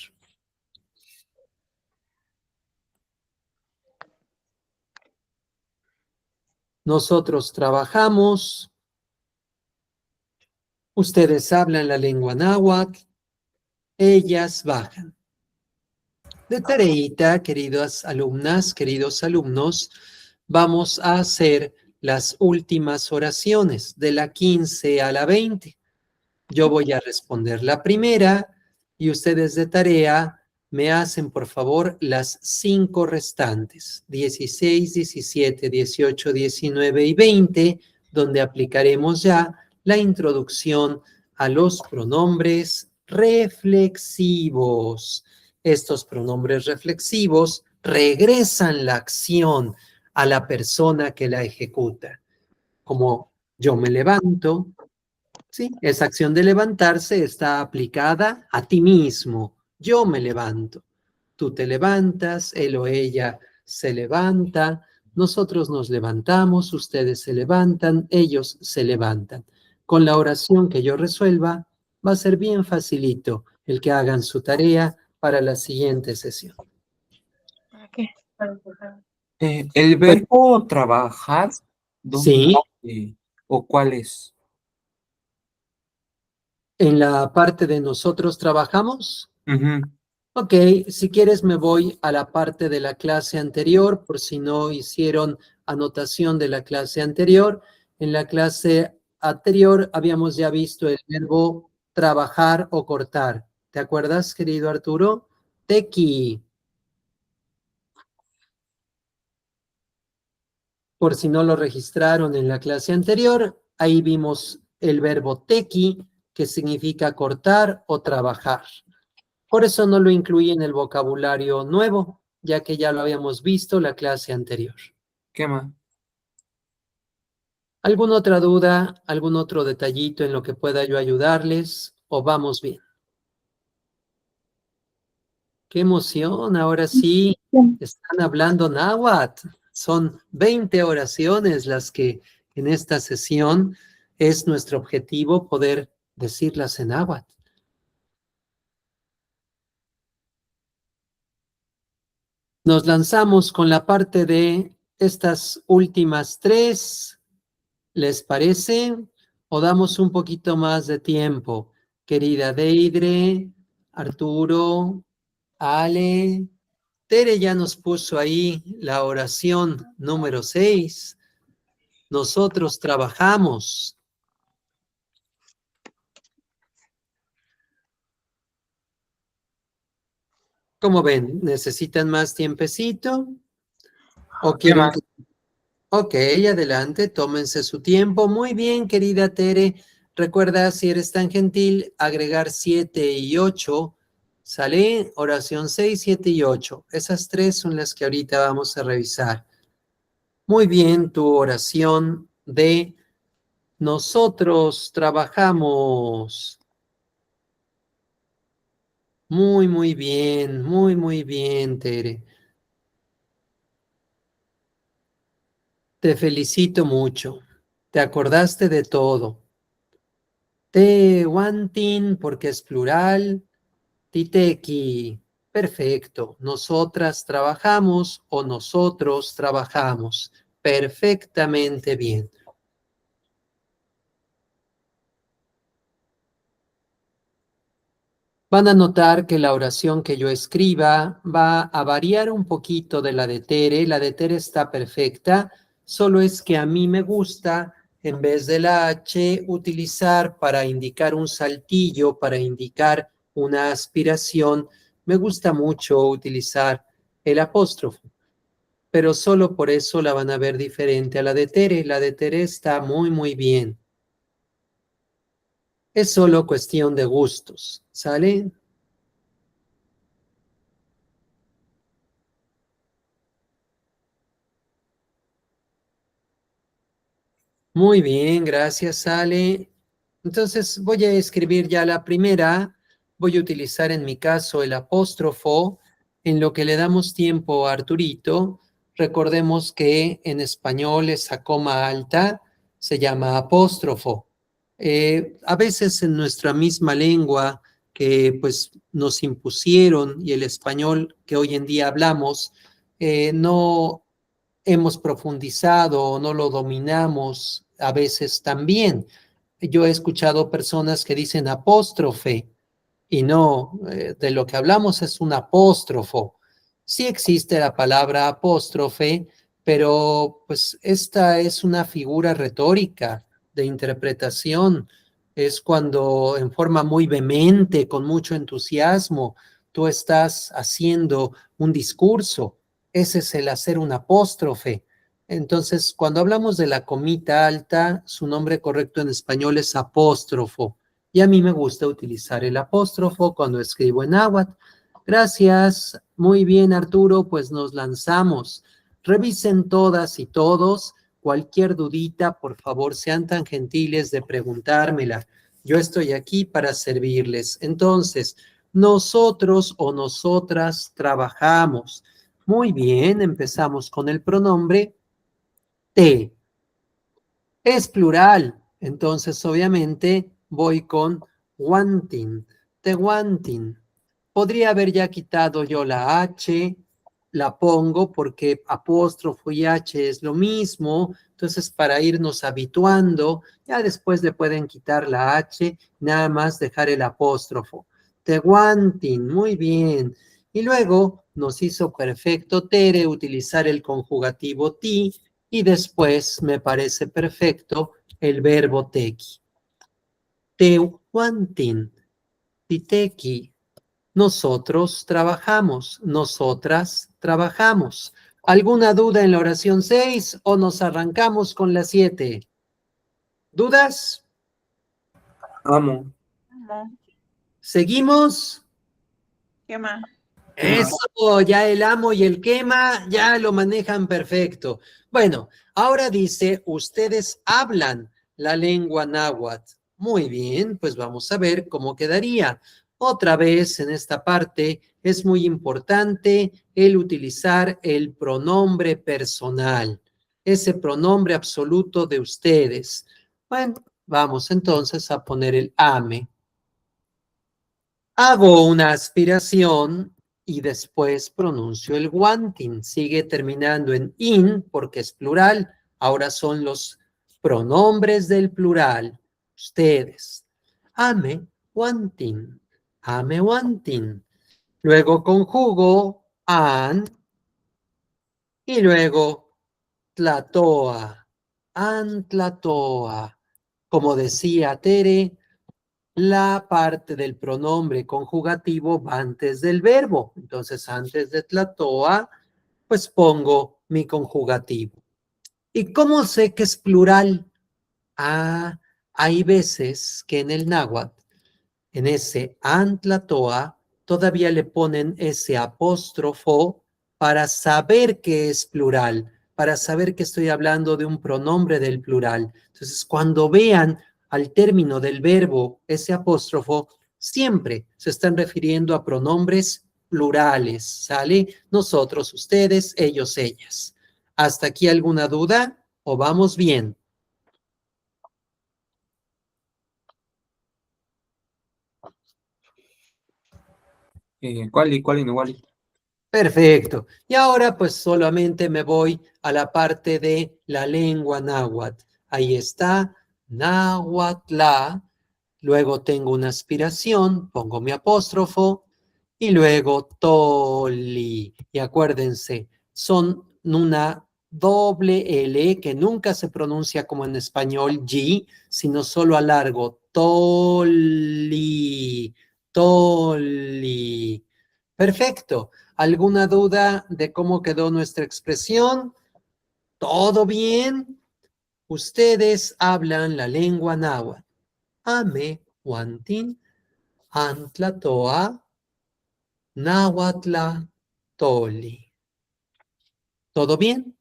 Nosotros trabajamos, ustedes hablan la lengua náhuatl, ellas bajan. De tareita, queridas alumnas, queridos alumnos, vamos a hacer las últimas oraciones de la 15 a la 20. Yo voy a responder la primera y ustedes de tarea me hacen, por favor, las 5 restantes, 16, 17, 18, 19 y 20, donde aplicaremos ya la introducción a los pronombres reflexivos. Estos pronombres reflexivos regresan la acción a la persona que la ejecuta. Como yo me levanto, ¿sí? Esa acción de levantarse está aplicada a ti mismo. Yo me levanto. Tú te levantas, él o ella se levanta, nosotros nos levantamos, ustedes se levantan, ellos se levantan. Con la oración que yo resuelva, va a ser bien facilito el que hagan su tarea para la siguiente sesión. El verbo trabajar Sí, ¿O cuáles? en la parte de nosotros trabajamos. Ujú. Ok, si quieres me voy a la parte de la clase anterior, por si no hicieron anotación de la clase anterior. En la clase anterior habíamos ya visto el verbo trabajar o cortar. ¿Te acuerdas, querido Arturo? Teki. Por si no lo registraron en la clase anterior, ahí vimos el verbo teki, que significa cortar o trabajar. Por eso no lo incluí en el vocabulario nuevo, ya que ya lo habíamos visto la clase anterior. ¿Qué más? ¿Alguna otra duda, algún otro detallito en lo que pueda yo ayudarles? ¿O vamos bien? ¡Qué emoción! Ahora sí, están hablando náhuatl. Son 20 oraciones las que en esta sesión es nuestro objetivo poder decirlas en náhuatl. Nos lanzamos con la parte de estas últimas tres. ¿Les parece? ¿O damos un poquito más de tiempo? Querida Deidre, Arturo, Ale, Tere ya nos puso ahí la oración número 6. Nosotros trabajamos. ¿Cómo ven? ¿Necesitan más tiempecito? ¿O ¿Qué quieren más? que... Ok, adelante, tómense su tiempo. Muy bien, querida Tere. Recuerda, si eres tan gentil, agregar 7 y 8. ¿Sale? Oración 6, 7 y 8. Esas tres son las que ahorita vamos a revisar. Muy bien, tu oración de nosotros trabajamos. Muy bien, Tere. Te felicito mucho. Te acordaste de todo. Tehuantin, porque es plural. Titeki, perfecto. Nosotras trabajamos o nosotros trabajamos. Perfectamente bien. Van a notar que la oración que yo escriba va a variar un poquito de la de Tere. La de Tere está perfecta, solo es que a mí me gusta, en vez de la H, utilizar para indicar un saltillo, para indicar una aspiración. Me gusta mucho utilizar el apóstrofo, pero solo por eso la van a ver diferente a la de Tere. La de Tere está muy bien. Es solo cuestión de gustos, ¿sale? Muy bien, gracias, Ale. Entonces voy a escribir ya la primera. Voy a utilizar en mi caso el apóstrofo. En lo que le damos tiempo a Arturito, recordemos que en español esa coma alta se llama apóstrofo. A veces en nuestra misma lengua que pues nos impusieron y el español que hoy en día hablamos, no hemos profundizado o no lo dominamos a veces también. Yo he escuchado personas que dicen apóstrofe y no, de lo que hablamos es un apóstrofo. Sí existe la palabra apóstrofe, pero pues esta es una figura retórica de interpretación. Es cuando en forma muy vehemente, con mucho entusiasmo, tú estás haciendo un discurso. Ese es el hacer un apóstrofe. Entonces, cuando hablamos de la comita alta, su nombre correcto en español es apóstrofo. Y a mí me gusta utilizar el apóstrofo cuando escribo en náhuatl. Gracias. Muy bien, Arturo, pues nos lanzamos. Revisen todas y todos. Cualquier dudita, por favor, sean tan gentiles de preguntármela. Yo estoy aquí para servirles. Entonces, nosotros o nosotras trabajamos. Muy bien, empezamos con el pronombre te. Es plural, entonces obviamente voy con wanting, te wanting. Podría haber ya quitado yo la H, la pongo porque apóstrofo y H es lo mismo, Entonces, para irnos habituando, ya después le pueden quitar la H, nada más dejar el apóstrofo. Tehuantin, muy bien. Y luego nos hizo perfecto Tere utilizar el conjugativo ti y después me parece perfecto el verbo tequi. Tehuantin, titequi. Nosotros trabajamos, nosotras trabajamos. ¿Alguna duda en la oración 6 o nos arrancamos con la 7? ¿Dudas? Amo. ¿Seguimos? Quema. Eso, ya el amo y el quema ya lo manejan perfecto. Bueno, ahora dice, ustedes hablan la lengua náhuatl. Muy bien, pues vamos a ver cómo quedaría. Otra vez en esta parte es muy importante el utilizar el pronombre personal, ese pronombre absoluto de ustedes. Bueno, vamos entonces a poner el ame. Hago una aspiración y después pronuncio el wanting. Sigue terminando en in porque es plural. Ahora son los pronombres del plural. Ustedes. Ame wanting. Ame wanting. Luego conjugo an y luego tlatoa. An tlatoa. Como decía Tere, la parte del pronombre conjugativo va antes del verbo. Entonces, antes de tlatoa, pues pongo mi conjugativo. ¿Y cómo sé que es plural? Ah, hay veces que en el náhuatl, en ese antlatoa, todavía le ponen ese apóstrofo para saber que es plural, para saber que estoy hablando de un pronombre del plural. Entonces, cuando vean al término del verbo ese apóstrofo, siempre se están refiriendo a pronombres plurales, ¿sale? Nosotros, ustedes, ellos, ellas. ¿Hasta aquí alguna duda o vamos bien? ¿Cuál y cuál y no igual? Perfecto. Y ahora pues solamente me voy a la parte de la lengua náhuatl. Ahí está, náhuatl. Luego tengo una aspiración, pongo mi apóstrofo y luego toli. Y acuérdense, son una doble L que nunca se pronuncia como en español G, sino solo alargo. Toli, toli. Perfecto. ¿Alguna duda de cómo quedó nuestra expresión? ¿Todo bien? Ustedes hablan la lengua náhuatl. Ame, huantin, antlatoa, náhuatl, toli. ¿Todo bien?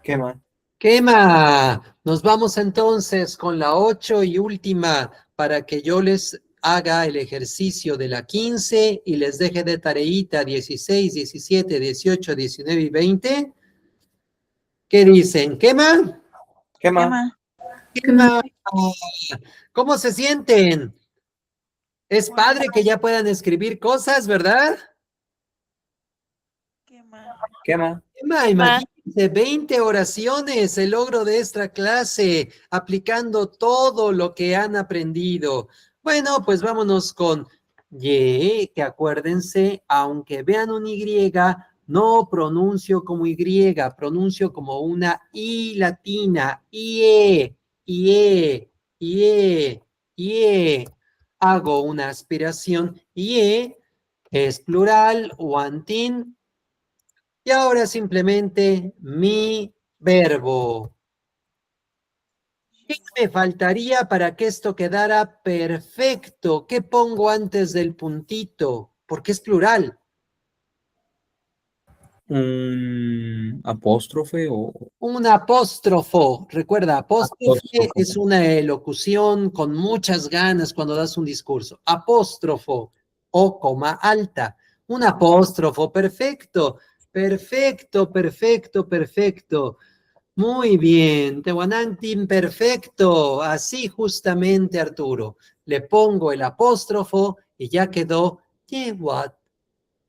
Quema. ¡Quema! Nos vamos entonces con la 8 y última para que yo les haga el ejercicio de la 15 y les deje de tareita 16, 17, 18, 19 y 20. ¿Qué dicen? ¿Quema? Quema. ¡Quema! ¿Cómo se sienten? Es padre que ya puedan escribir cosas, ¿verdad? Quema. Quema. Imagínense, 20 oraciones, el logro de esta clase, aplicando todo lo que han aprendido. Bueno, pues vámonos con Y, que acuérdense, aunque vean un Y, no pronuncio como Y, pronuncio como una I latina, IE, IE, IE, IE. Hago una aspiración, IE, es plural, wantin. Y ahora simplemente mi verbo. ¿Qué me faltaría para que esto quedara perfecto? ¿Qué pongo antes del puntito? Porque es plural. Un apóstrofe o Un apóstrofo. Recuerda, apóstrofe apóstrofo. es una elocución con muchas ganas cuando das un discurso. Apóstrofo o coma alta. Un apóstrofo. Perfecto. Perfecto, perfecto, perfecto. Muy bien, Tehuanantin, perfecto. Así justamente, Arturo. Le pongo el apóstrofo y ya quedó Yehuat.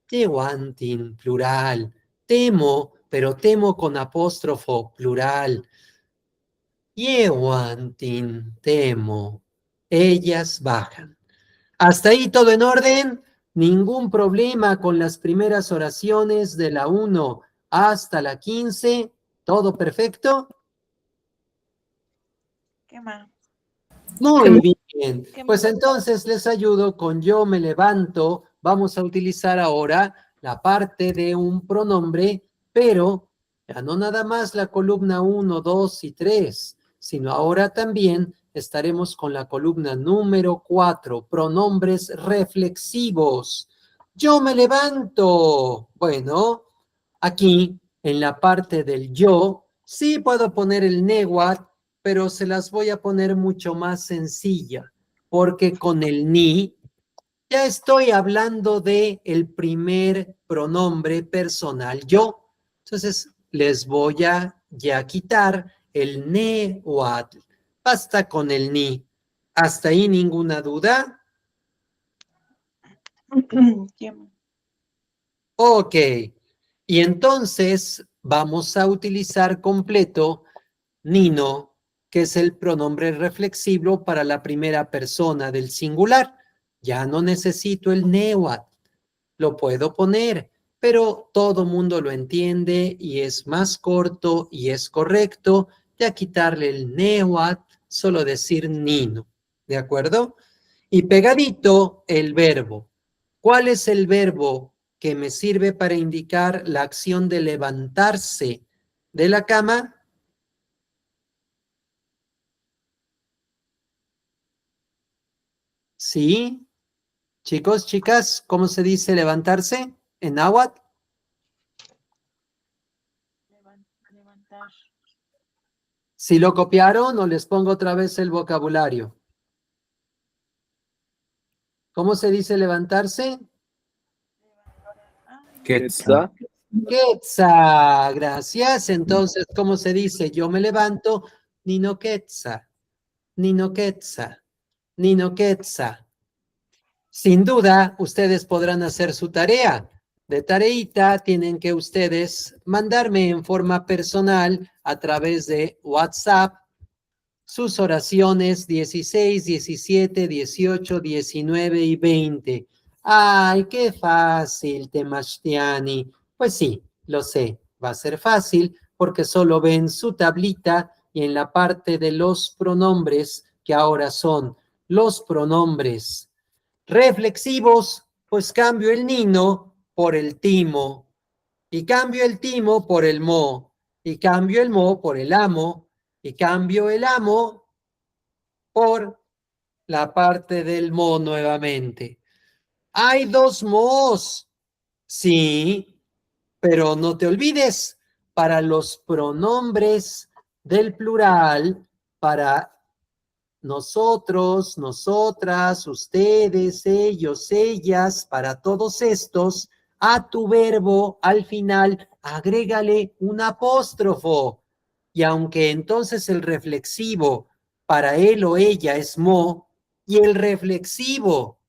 Yehuantin, plural. Temo, pero temo con apóstrofo, plural. Yehuantin, temo. Ellas bajan. Hasta ahí todo en orden. Ningún problema con las primeras oraciones de la 1 hasta la 15. ¿Todo perfecto? ¿Qué más? Muy bien. ¿Qué Pues más? entonces les ayudo con yo me levanto. Vamos a utilizar ahora la parte de un pronombre, pero ya no nada más la columna 1, 2 y 3, sino ahora también estaremos con la columna número 4, pronombres reflexivos. Yo me levanto. Bueno, aquí en la parte del yo, sí puedo poner el neguat, pero se las voy a poner mucho más sencilla, porque con el ni ya estoy hablando de el primer pronombre personal yo. Entonces les voy a ya quitar el neguat. Basta con el ni. ¿Hasta ahí ninguna duda? ¿Qué más? Ok. Y entonces vamos a utilizar completo Nino, que es el pronombre reflexivo para la primera persona del singular. Ya no necesito el neguat, lo puedo poner, pero todo mundo lo entiende y es más corto y es correcto ya quitarle el neguat, solo decir Nino, ¿de acuerdo? Y pegadito el verbo. ¿Cuál es el verbo que me sirve para indicar la acción de levantarse de la cama? Sí, chicos, chicas, ¿cómo se dice levantarse en náhuatl? Levantar. Si lo copiaron, o les pongo otra vez el vocabulario. ¿Cómo se dice levantarse? Quetzal. Quetza, gracias. Entonces, ¿cómo se dice? Yo me levanto, Nino Quetza, Nino Quetza, Nino Quetza. Sin duda, ustedes podrán hacer su tarea. De tareita tienen que ustedes mandarme en forma personal a través de WhatsApp sus oraciones 16, 17, 18, 19 y 20. ¡Ay, qué fácil, Temashtiani! Pues sí, lo sé, va a ser fácil porque solo ven su tablita y en la parte de los pronombres, que ahora son los pronombres reflexivos, pues cambio el nino por el timo, y cambio el timo por el mo, y cambio el mo por el amo, y cambio el amo por la parte del mo nuevamente. Hay dos mo's, sí, pero no te olvides, para los pronombres del plural, para nosotros, nosotras, ustedes, ellos, ellas, para todos estos, a tu verbo al final agrégale un apóstrofo. Y aunque entonces el reflexivo para él o ella es mo, y el reflexivo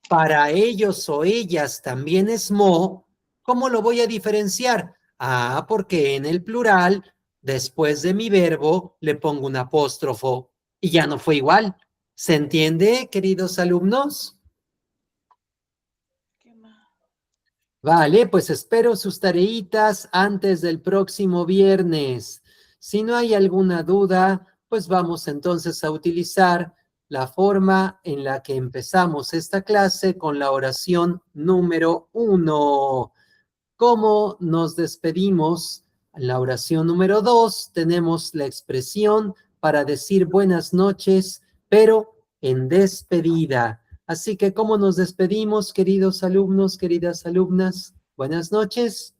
para ellos o ellas también es mo, ¿cómo lo voy a diferenciar? Ah, porque en el plural, después de mi verbo, le pongo un apóstrofo y ya no fue igual. ¿Se entiende, queridos alumnos? ¿Qué más? Vale, pues espero sus tareitas antes del próximo viernes. Si no hay alguna duda, pues vamos entonces a utilizar la forma en la que empezamos esta clase con la oración número 1. ¿Cómo nos despedimos? En la oración número 2 tenemos la expresión para decir buenas noches, pero en despedida. Así que, ¿cómo nos despedimos, queridos alumnos, queridas alumnas? Buenas noches.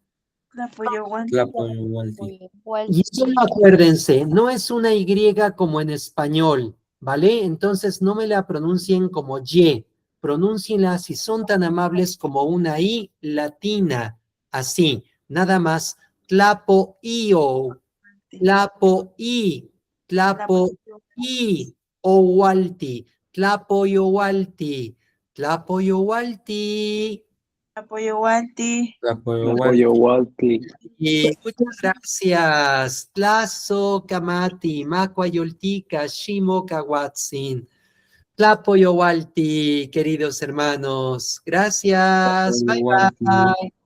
Tlapoyualti. Y solo acuérdense, no es una Y como en español, ¿vale? Entonces no me la pronuncien como Y, pronúncienla si son tan amables como una I latina, así, nada más, tlapo-io, tlapo-i, tlapo-i, owalti, tlapo-yowalti, tlapo-yowalti. Apoyowalti. Tlapoyowalti. Y muchas gracias. Tlazo Kamati, Macuayoltica, Shimo Kawatzin. Tlapoyowalti, queridos hermanos. Gracias. Bye, Tlapoyowalti. bye.